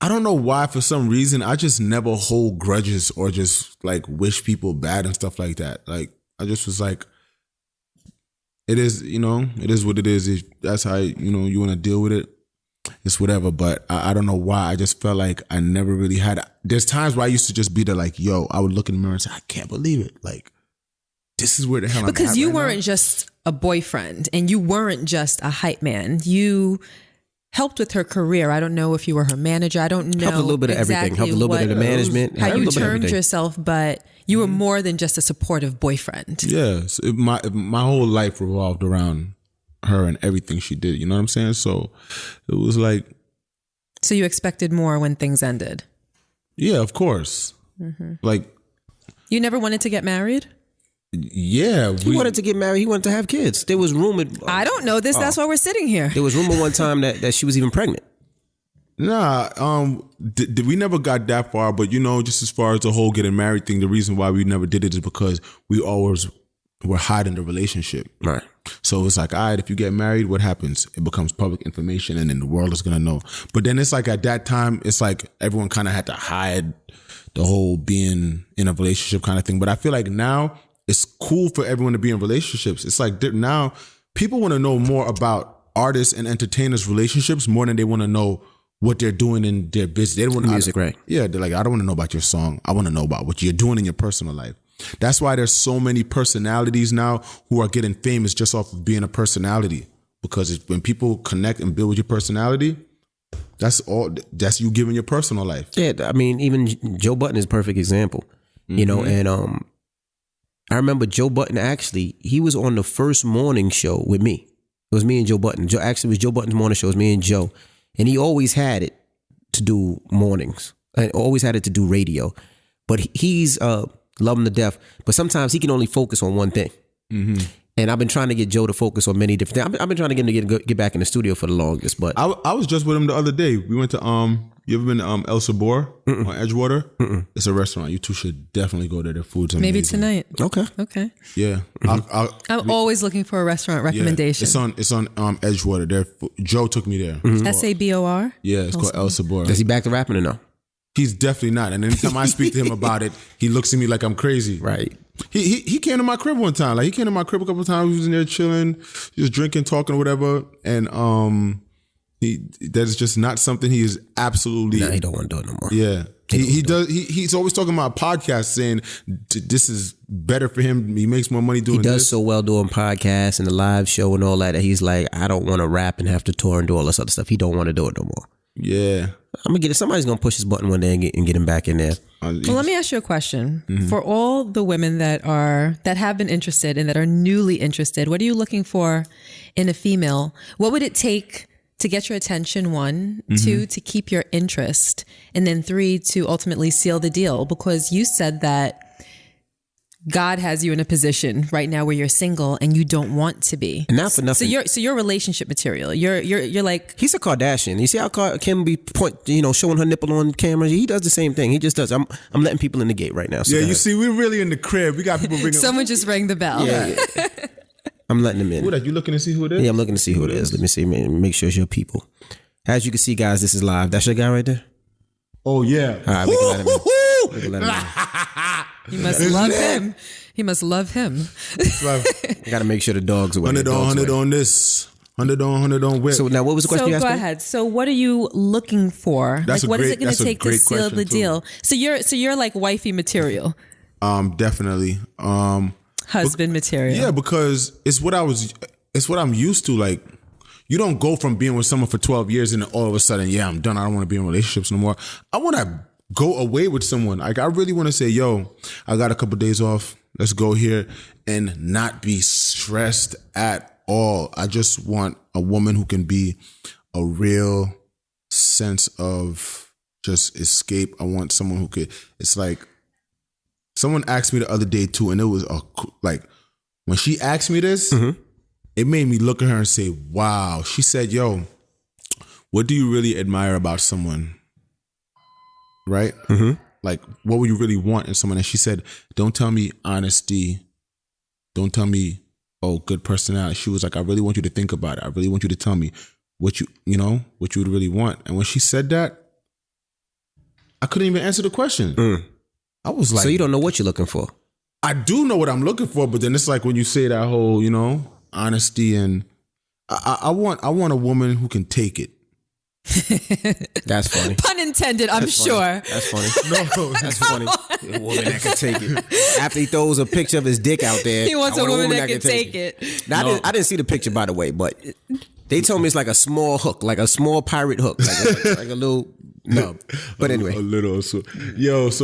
don't know why, for some reason, I just never hold grudges or just like wish people bad and stuff like that. Like, I just was like, it is, it is what it is. That's how, you want to deal with it. It's whatever. But I don't know why. I just felt like I never really had, there's times where I used to just be there like, yo, I would look in the mirror and say, I can't believe it. Like, this is where the hell I'm at Because you right weren't now. just a boyfriend and you weren't just a hype man. You helped with her career. I don't know if you were her manager. I don't know. Helped a little bit of everything. Helped a little bit of the management. How Helped a you little bit of termed everything. yourself, but you were more than just a supportive boyfriend. Yes, my whole life revolved around her and everything she did. You know what I'm saying? So it was like, So you expected more when things ended. yeah, of course. Like, You never wanted to get married? yeah, He wanted to get married. He wanted to have kids. There was rumored. I don't know this. That's why we're sitting here. There was rumor one time that she was even pregnant. Nah, we never got that far, but just as far as the whole getting married thing, the reason why we never did it is because we always were hiding the relationship. Right. So it's like, all right, if you get married, what happens? It becomes public information and then the world is going to know. But then it's like at that time, it's like everyone kind of had to hide the whole being in a relationship kind of thing. But I feel like now it's cool for everyone to be in relationships. It's like now people want to know more about artists and entertainers' relationships more than they want to know what they're doing in their business. They don't want Music, right? Yeah, they're like, I don't want to know about your song. I want to know about what you're doing in your personal life. That's why there's so many personalities now who are getting famous just off of being a personality. Because when people connect and build with your personality, that's you giving your personal life. Yeah, I mean, even Joe Budden is a perfect example. And I remember Joe Budden actually, he was on the first morning show with me. It was me and Joe Budden. It was Joe Budden's morning show. It was me and Joe. And he always had it to do mornings. And always had it to do radio. But he's love him to death. But sometimes he can only focus on one thing. Mm-hmm. And I've been trying to get Joe to focus on many different things. I've been trying to get him to get back in the studio for the longest. But I was just with him the other day. We went to you ever been to El Sabor on Edgewater? It's a restaurant. You two should definitely go there. Their food's amazing. Maybe tonight. okay. Yeah. I'm always looking for a restaurant recommendation. It's on Edgewater. Joe took me there. SABOR? Yeah, it's called El Sabor. Is he back to rapping or no? He's definitely not. And anytime I speak to him about it, he looks at me like I'm crazy. Right. He came to my crib one time. Like, he came to my crib a couple of times. He was in there chilling, just drinking, talking, or whatever. And that is just not something he is absolutely. Nah, he don't want to do it no more. Yeah. He does. He's always talking about podcasts, saying this is better for him. He makes more money doing this. He does so well doing podcasts and the live show and all that he's like, I don't want to rap and have to tour and do all this other stuff. He don't want to do it no more. Yeah. I'm gonna get it. Somebody's gonna push his button one day and get him back in there. Well, let me ask you a question. For all the women that have been interested and that are newly interested, what are you looking for in a female? What would it take to get your attention? 1, 2, to keep your interest, and then 3, to ultimately seal the deal? Because you said that God has you in a position right now where you're single and you don't want to be. And not for nothing. So you're relationship material. You're like, he's a Kardashian. You see how Kim be showing her nipple on camera? He does the same thing. He just does. I'm letting people in the gate right now. So yeah, you see, we're really in the crib. We got people bringing. someone just rang the bell. Yeah. I'm letting them in. Who that? You looking to see who it is? Yeah, I'm looking to see who it is. Let me see. Make sure it's your people. As you can see, guys, this is live. That's your guy right there? Oh, yeah. All right, we can let him in. We can let him in. He must love him. He must love him. I got to make sure the dogs are away. 100 on this. 100 on whip. So now, what was the question you asked go me? ahead. So what are you looking for? What is it going to take to seal the deal? So you're like wifey material. Definitely. Husband material. Yeah, because it's what I'm used to. Like, you don't go from being with someone for 12 years and then all of a sudden, yeah, I'm done. I don't want to be in relationships no more. I want to go away with someone. Like, I really want to say, yo, I got a couple days off. Let's go here and not be stressed at all. I just want a woman who can be a real sense of just escape. I want someone who could, it's like, someone asked me the other day too, and it was like, when she asked me this, it made me look at her and say, wow. She said, yo, what do you really admire about someone? Right? Like, what would you really want in someone? And she said, don't tell me honesty. Don't tell me, oh, good personality. She was like, I really want you to think about it. I really want you to tell me what you would really want. And when she said that, I couldn't even answer the question. I was like, so you don't know what you're looking for? I do know what I'm looking for, but then it's like when you say that whole, honesty, and I want a woman who can take it. That's funny. Pun intended, I'm sure. That's funny. No, that's funny. A woman that can take it. After he throws a picture of his dick out there, He wants a woman that can take it. Now, I didn't see the picture, by the way, but they told me it's like a small hook, like a small pirate hook, like a little nub. But anyway. A little. So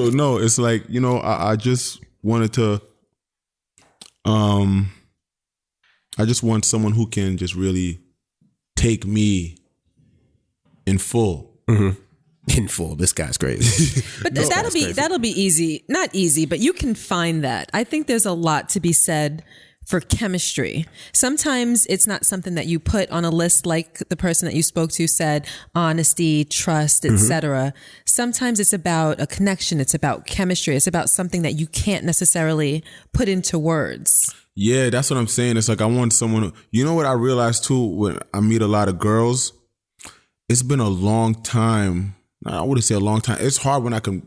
no, it's like, I just wanted to, I just want someone who can just really take me in full. In full. This guy's crazy. But that'll be easy. Not easy, but you can find that. I think there's a lot to be said for chemistry. Sometimes it's not something that you put on a list like the person that you spoke to said, honesty, trust, etc. Sometimes it's about a connection. It's about chemistry. It's about something that you can't necessarily put into words. Yeah, that's what I'm saying. It's like I want someone, what I realized too when I meet a lot of girls, it's been a long time. I wouldn't say a long time. It's hard when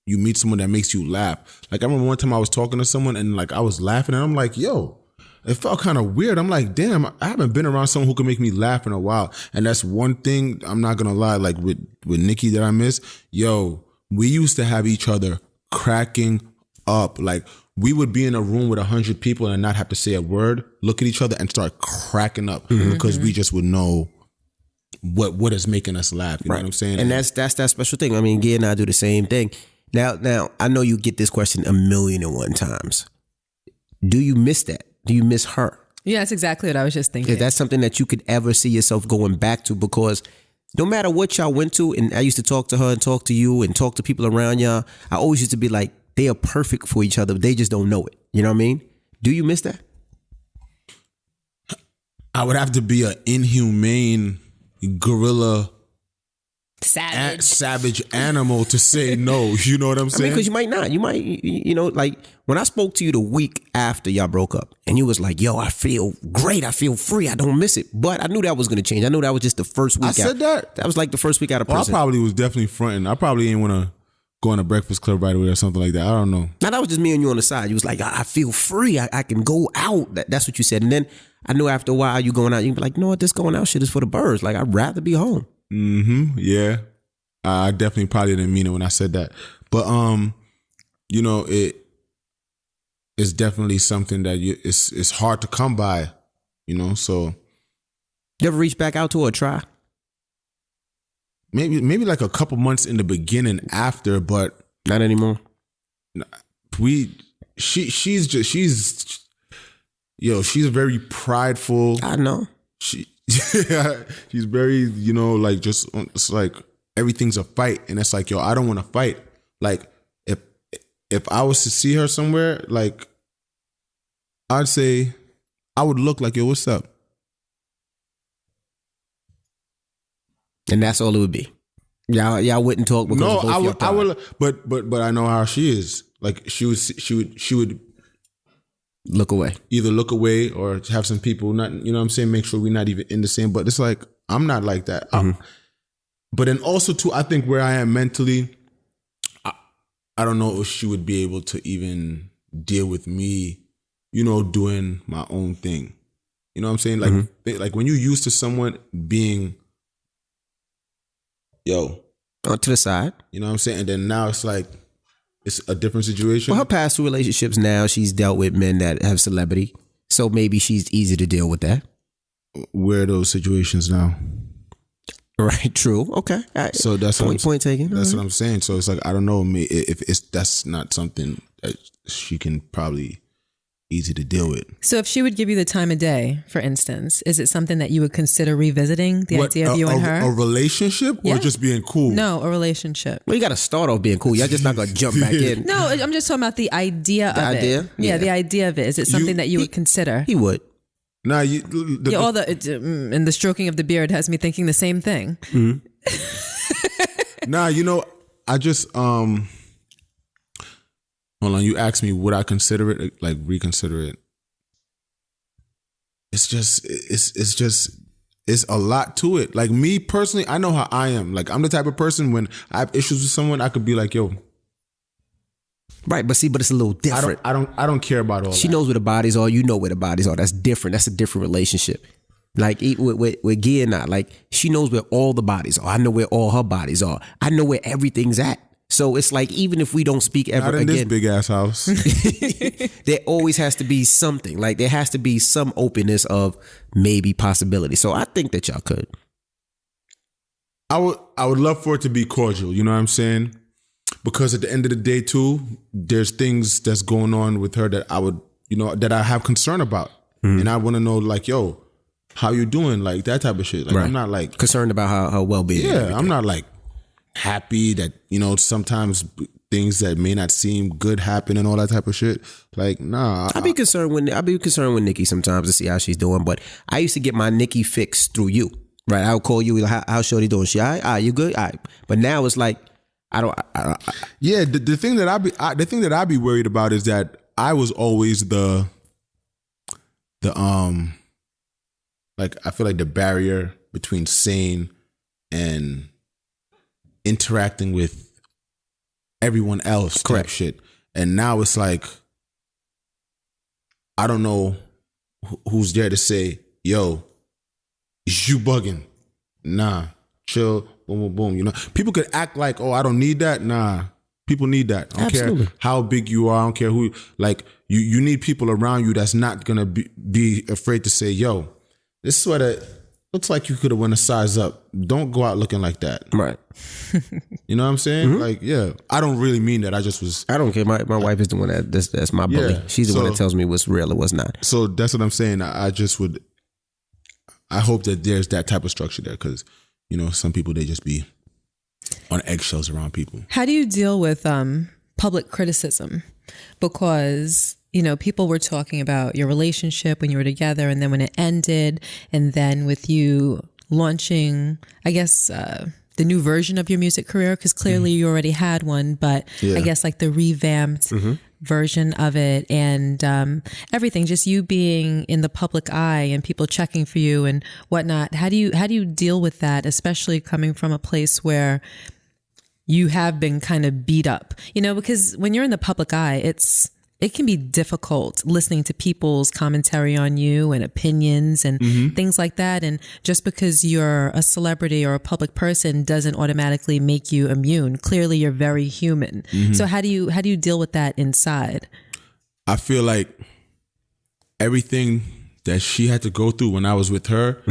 you meet someone that makes you laugh. Like I remember one time I was talking to someone and like I was laughing and I'm like, yo, it felt kind of weird. I'm like, damn, I haven't been around someone who can make me laugh in a while. And that's one thing, I'm not going to lie, like with Nikki that I miss, yo, we used to have each other cracking up. Like we would be in a room with 100 people and not have to say a word, look at each other and start cracking up because we just would know what is making us laugh. You know what I'm saying? And that's that special thing. I mean, Gia and I do the same thing. Now, I know you get this question 1,000,001 times. Do you miss that? Do you miss her? Yeah, that's exactly what I was just thinking. Is that something that you could ever see yourself going back to? Because no matter what y'all went to, and I used to talk to her and talk to you and talk to people around y'all, I always used to be like, they are perfect for each other, but they just don't know it. You know what I mean? Do you miss that? I would have to be an inhumane gorilla savage animal to say no. You know what I'm saying? I mean, because you might not. You might, like when I spoke to you the week after y'all broke up and you was like, yo, I feel great. I feel free. I don't miss it. But I knew that was going to change. I knew that was just the first week I said that? That was like the first week out of prison. I probably was definitely fronting. I probably didn't want to go on a Breakfast Club right away or something like that. I don't know. Now, that was just me and you on the side. You was like, I feel free. I can go out. That's what you said. And then I knew after a while you going out, you'd be like, no, this going out shit is for the birds. Like, I'd rather be home. Yeah. I definitely probably didn't mean it when I said that. But, it's definitely something that it's hard to come by, so. You ever reach back out to her or try? Maybe like a couple months in the beginning after, but. Not anymore. She's very prideful. I know. She's very, like just, it's like everything's a fight. And it's like, yo, I don't want to fight. Like if I was to see her somewhere, like I'd say I would look like, yo, what's up? And that's all it would be. Y'all wouldn't talk because no, of both I would, but I know how she is. Like she would look away. Either look away or have some people not, you know what I'm saying, make sure we're not even in the same, but it's like, I'm not like that. But then also too, I think where I am mentally, I don't know if she would be able to even deal with me, doing my own thing. You know what I'm saying? Like, like when you're used to someone being, yo. To the side. You know what I'm saying? And then now it's like, it's a different situation. Well, her past two relationships now, she's dealt with men that have celebrity. So maybe she's easy to deal with that. Where are those situations now? Right, true. Okay. All right. So that's point taken. That's what I'm saying. So it's like, I don't know if that's not something that she can probably easy to deal with. So if she would give you the time of day, for instance, is it something that you would consider revisiting, the idea of you and her? A relationship or just being cool? No, a relationship. Well, you got to start off being cool. Y'all just not going to jump back in. No, I'm just talking about the idea of it. idea? Yeah, the idea of it. Is it something that you would consider? He would. Nah, all and the stroking of the beard has me thinking the same thing. Nah, I just hold on. You asked me would I consider it, like reconsider it. It's a lot to it. Like me personally, I know how I am. Like I'm the type of person when I have issues with someone, I could be like, yo. Right, but it's a little different. I don't care about all She that. knows where the bodies are. You know where the bodies are. That's different. That's a different relationship. Like with Gia and I, like she knows where all the bodies are. I know where all her bodies are. I know where everything's at. So it's like even if we don't speak ever Not in again, this big ass house. there always has to be something. Like there has to be some openness of maybe possibility. So I think that y'all could. I would love for it to be cordial. You know what I'm saying? Because at the end of the day, too, there's things that's going on with her that I would, that I have concern about, and I want to know, like, yo, how you doing? Like that type of shit. Like I'm not like concerned about her well-being. Yeah, I'm not like happy that sometimes things that may not seem good happen and all that type of shit. Like nah, I'd be concerned with Nikki sometimes to see how she's doing. But I used to get my Nikki fix through you. Right, I would call you. How shorty doing? She all right? You good? All right. But now it's like. Yeah, the thing that I'd be worried about is that I was always the like I feel like the barrier between sane and interacting with everyone else. Correct. Type shit. And now it's like I don't know who's there to say, yo, you bugging. Nah, chill. Boom, boom, boom. People could act like, oh, I don't need that. Nah, people need that. I don't care how big you are. I don't care who. Like, you need people around you that's not gonna be afraid to say, yo, this sweater looks like you could have went a size up. Don't go out looking like that. Right. You know what I'm saying? Mm-hmm. Like, yeah, I don't really mean that. I just was. I don't care. My wife is the one that's my bully. She's the one that tells me what's real and what's not. So that's what I'm saying. I just would. I hope that there's that type of structure there because. Some people, they just be on eggshells around people. How do you deal with public criticism? Because, people were talking about your relationship when you were together and then when it ended and then with you launching, I guess, the new version of your music career, because clearly you already had one, but I guess like the revamped version of it and everything, just you being in the public eye and people checking for you and whatnot. How do you deal with that, especially coming from a place where you have been kind of beat up, because when you're in the public eye, it can be difficult listening to people's commentary on you and opinions and things like that. And just because you're a celebrity or a public person doesn't automatically make you immune. Clearly, you're very human. So how do you deal with that inside? I feel like everything that she had to go through when I was with her,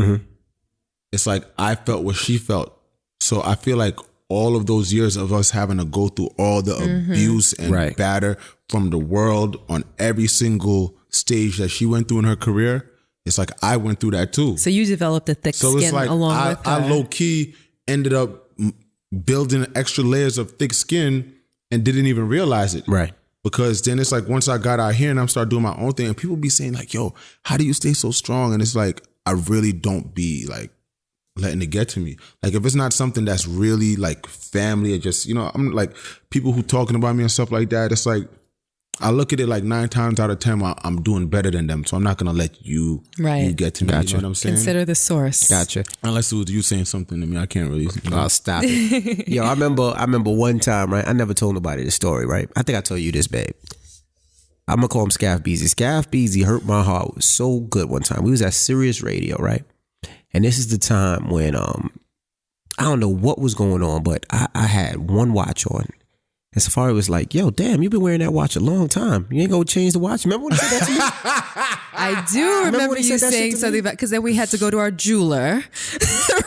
it's like I felt what she felt. So I feel like all of those years of us having to go through all the abuse and batter from the world on every single stage that she went through in her career, it's like I went through that too. So you developed a thick skin it's like along with her. I low key ended up building extra layers of thick skin and didn't even realize it. Right. Because then it's like once I got out here and I'm started doing my own thing and people be saying like, yo, how do you stay so strong? And it's like, I really don't be like letting it get to me. Like if it's not something that's really like family or just, I'm like people who talking about me and stuff like that. It's like, I look at it like 9 times out of 10, I'm doing better than them. So I'm not going to let you get to me. Gotcha. You know what I'm saying? Consider the source. Gotcha. Unless it was you saying something to me, I can't really. Oh, stop it. Yo, I remember one time, right? I never told nobody this story, right? I think I told you this, babe. I'm going to call him Scaff Beezy. Scaff Beezy hurt my heart. It was so good one time. We was at Sirius Radio, right? And this is the time when, I don't know what was going on, but I had one watch on. And Safaree was like, yo, damn, you've been wearing that watch a long time. You ain't gonna change the watch? Remember when he said that to me? I do remember you saying something about, because then we had to go to our jeweler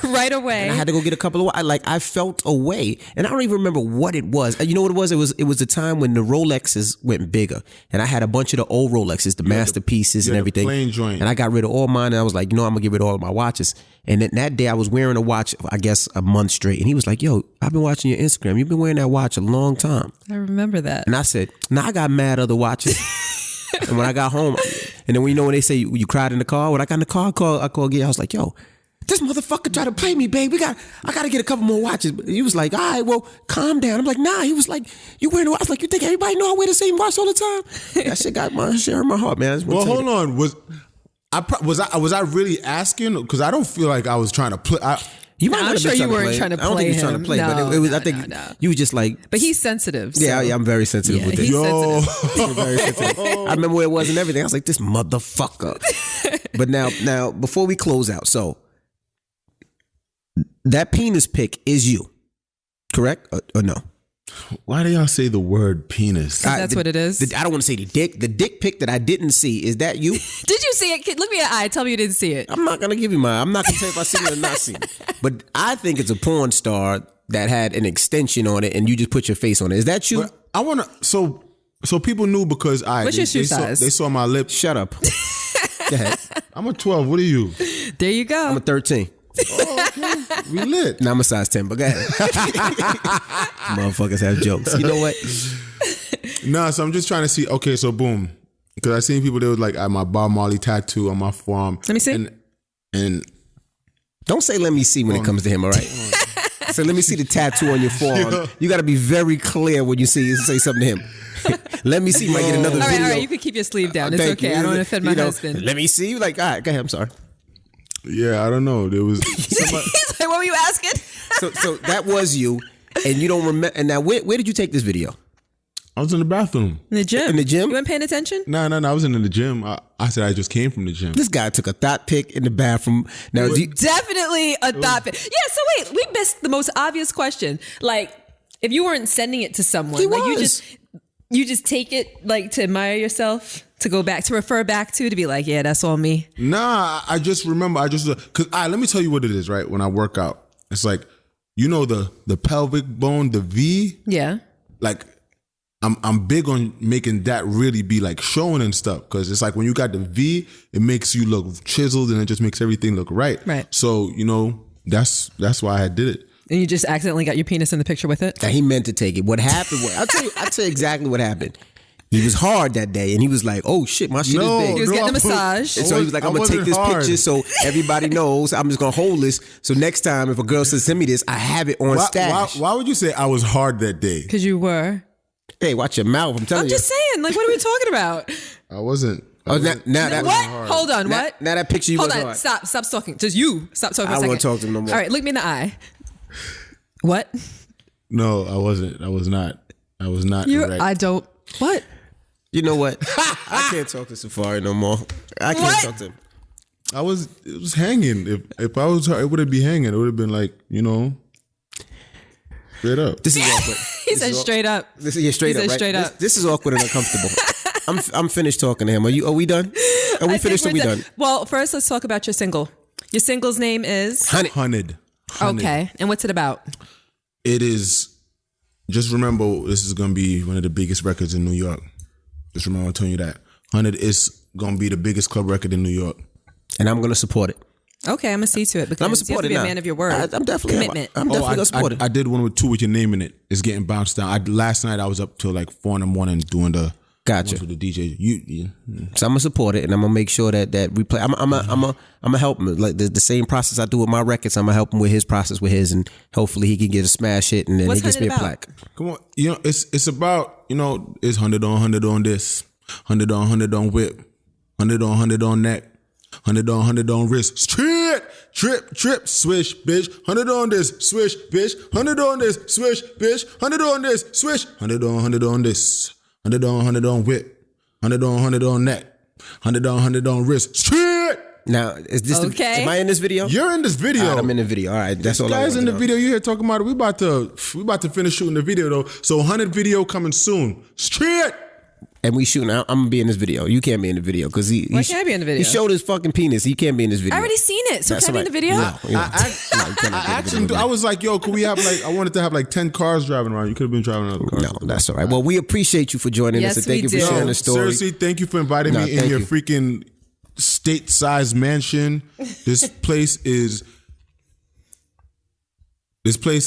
right away. And I had to go get a couple of, I felt away. And I don't even remember what it was. You know what it was? It was the time when the Rolexes went bigger. And I had a bunch of the old Rolexes, the masterpieces and everything. Plain joint. And I got rid of all mine. And I was like, I'm gonna get rid of all of my watches. And then that day I was wearing a watch, I guess a month straight. And he was like, yo, I've been watching your Instagram. You've been wearing that watch a long time. I remember that. And I said, I got mad other watches. And when I got home, And then when when they say you cried in the car, when I got in the car, I called Gia. I was like, yo, this motherfucker tried to play me, babe. I gotta get a couple more watches. But he was like, all right, well, calm down. I'm like, nah. He was like, you wearing a watch? I was like, you think everybody know I wear the same watch all the time? That shit hurt my heart, man. Well, hold on. Was I really asking? Because I don't feel like I was trying to play. I'm sure you weren't trying to play. I don't think you were trying to play, but it was. I think you were just like. But he's sensitive. So. Yeah, I'm very sensitive with it. Sensitive. Very sensitive. I remember where it was and everything. I was like, this motherfucker. But now, before we close out, so that penis pic is you, correct or no? Why do y'all say the word penis? That's what it is. I don't want to say the dick. The dick pic that I didn't see, is that you? Did you see it? Look me in the eye. Tell me you didn't see it. I'm not going to give you mine. I'm not going to tell you if I see it or not see it. But I think it's a porn star that had an extension on it and you just put your face on it. Is that you? But I want to, so people knew because What's your shoe size? They saw my lips. Shut up. Go ahead. I'm a 12. What are you? There you go. I'm a 13. Oh, okay. We lit. Now I'm a size 10, but go ahead. Motherfuckers have jokes. You know what? Nah, so I'm just trying to see. Okay, so boom. Because I seen people, they was like, I had my Bob Marley tattoo on my forearm. Let me see. And don't say let me see when it comes to him, all right? So let me see the tattoo on your forearm. Yeah. You got to be very clear when you say something to him. Let me see. Might get another video. All right, you can keep your sleeve down. It's okay. You. I don't want to offend my husband. Let me see. Like, all right, go ahead. I'm sorry. Yeah, I don't know. There was. He's like, what were you asking? So that was you, and you don't remember. And now, where did you take this video? I was in the bathroom. In the gym? In the gym? You weren't paying attention? No. I wasn't in the gym. I said I just came from the gym. This guy took a thought pic in the bathroom. Now, definitely a thought pic. Yeah, so wait, we missed the most obvious question. Like, if you weren't sending it to someone, he like was. you just take it like to admire yourself, to go back, to refer back to be like, yeah, that's all me. Nah, I just remember, because let me tell you what it is, right? When I work out, it's like, you know, the pelvic bone, the V. Yeah. Like, I'm big on making that really be like showing and stuff, because it's like when you got the V, it makes you look chiseled and it just makes everything look right. Right. So, you know, that's why I did it. And you just accidentally got your penis in the picture with it? Now, he meant to take it. What happened was, I'll tell you exactly what happened. He was hard that day, and he was like, oh shit, my shit is big. He was getting a massage. And so he was like, I'm going to take this picture so everybody knows. I'm just going to hold this. So next time, if a girl says, send me this, I have it on stash. Why would you say I was hard that day? Because you were. Hey, watch your mouth. I'm telling you. I'm just saying, like, what are we talking about? I wasn't. Oh, now that what? Hold on, what? Now that picture you was hard. Hold on, stop talking. Just you. Stop talking for a second. I don't want to talk to him no more. All right, look me in the eye. What? No, I wasn't. I was not. I don't. What? You know what? I can't talk to Safaree no more. I can't talk to him. It was hanging. If I was her, it wouldn't be hanging. It would have been like, you know, straight up. This is awkward. He said straight up. This is straight up, right? Straight up. This is awkward and uncomfortable. I'm finished talking to him. Are we done? Are we finished or we done? Well, first let's talk about your single. Your single's name is? Hunted. Okay. And what's it about? It is, just remember, this is going to be one of the biggest records in New York. Just remember, I'm telling you that. Hunted is going to be the biggest club record in New York. And I'm going to support it. Okay, I'm going to see to it because I'm gonna support you have to be a man of your word. I'm definitely commitment. I'm definitely gonna support it. I did one with 2 with your name in it. It's getting bounced down. Last night I was up till like 4 in the morning doing the gotcha with the DJ. So I'm gonna support it, and I'm gonna make sure that we play. I'm gonna help him like the same process I do with my records. I'm gonna help him with his process with his, and hopefully he can get a smash hit, and then he gets me a plaque. Come on, you know it's about, you know, it's 100 on this, 100 on whip, 100 on neck. 100 on wrist, straight, trip, swish, bitch. 100 on this, swish, bitch. 100 on this, swish, bitch. 100 on this, swish. 100 on this. 100 on whip. 100 on neck. 100 on wrist, straight. Now, is this okay? Am I in this video? You're in this video. All right, I'm in the video. All right, that's all. Guys in the video. You here talking about it? We about to finish shooting the video though. So 100 video coming soon, straight. And we shooting. I'm gonna be in this video. You can't be in the video because why can't I be in the video? He showed his fucking penis. He can't be in this video. I already seen it. So can I be in the video? No, I was like, yo, could we have like? I wanted to have like 10 cars driving around. You could have been driving another car. No, that's all right. Well, we appreciate you for joining us, and thank you for sharing the story. Seriously, thank you for inviting me in your freaking state-sized mansion. This place,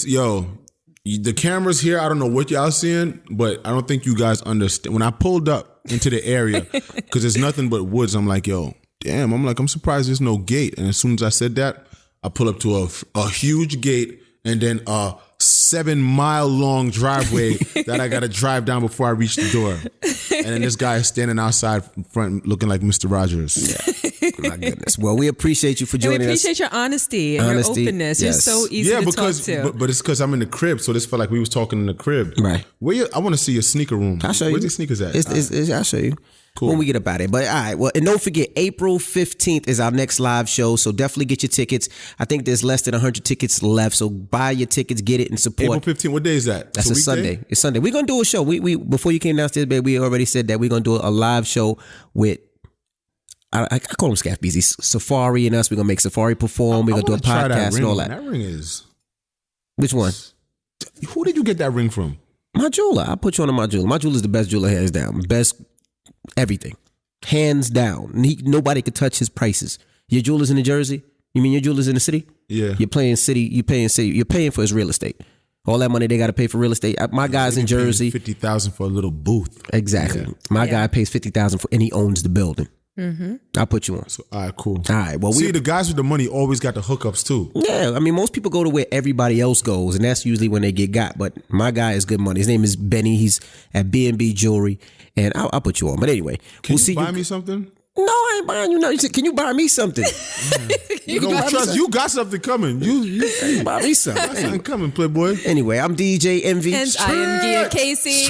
yo. The cameras here, I don't know what y'all seeing, but I don't think you guys understand. When I pulled up, into the area because there's nothing but woods. I'm like, yo, damn. I'm surprised there's no gate. And as soon as I said that, I pull up to a huge gate and then a 7-mile long driveway that I got to drive down before I reach the door. And then this guy is standing outside front looking like Mr. Rogers. Yeah. My goodness. Well, we appreciate you for joining us. We appreciate your honesty and your openness. Yes. You're so easy to talk to. But it's because I'm in the crib, so this felt like we was talking in the crib. Right. I want to see your sneaker room. I'll show you. Where's your sneakers at? I'll show you. Cool. When we get up out of it. But all right, well, and don't forget, April 15th is our next live show, so definitely get your tickets. I think there's less than 100 tickets left, so buy your tickets, get it, and support. April 15th, what day is that? That's a Sunday. It's Sunday. We're going to do a show. We before you came downstairs, babe, we already said that we're going to do a live show with, I call him Scaff Beezy, Safaree and us. We're going to make Safaree perform. We're going to do a podcast and all that. That ring is... Which one? Who did you get that ring from? My jeweler. I'll put you on to my jeweler. My jeweler is the best jeweler, hands down. Best everything. Hands down. Nobody could touch his prices. Your jeweler's in New Jersey? You mean your jeweler's in the city? Yeah. You're paying for his real estate. All that money they got to pay for real estate. My guy's in Jersey. $50,000 for a little booth. Exactly. Yeah. My guy pays $50,000 and he owns the building. Mm-hmm. I'll put you on. So, all right, cool. All right. Well, see, the guys with the money always got the hookups too. Yeah, I mean, most people go to where everybody else goes, and that's usually when they get got. But my guy is good money. His name is Benny. He's at B&B Jewelry, and I'll put you on. But anyway, we'll see. Buy me something? No, I ain't buying you nothing. You said, can you buy me something? You got something coming. You buy me something. Got something coming, Playboy. Anyway, I'm DJ Envy. And I am Gia Casey.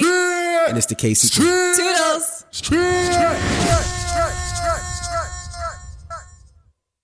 And it's the Casey. Toodles.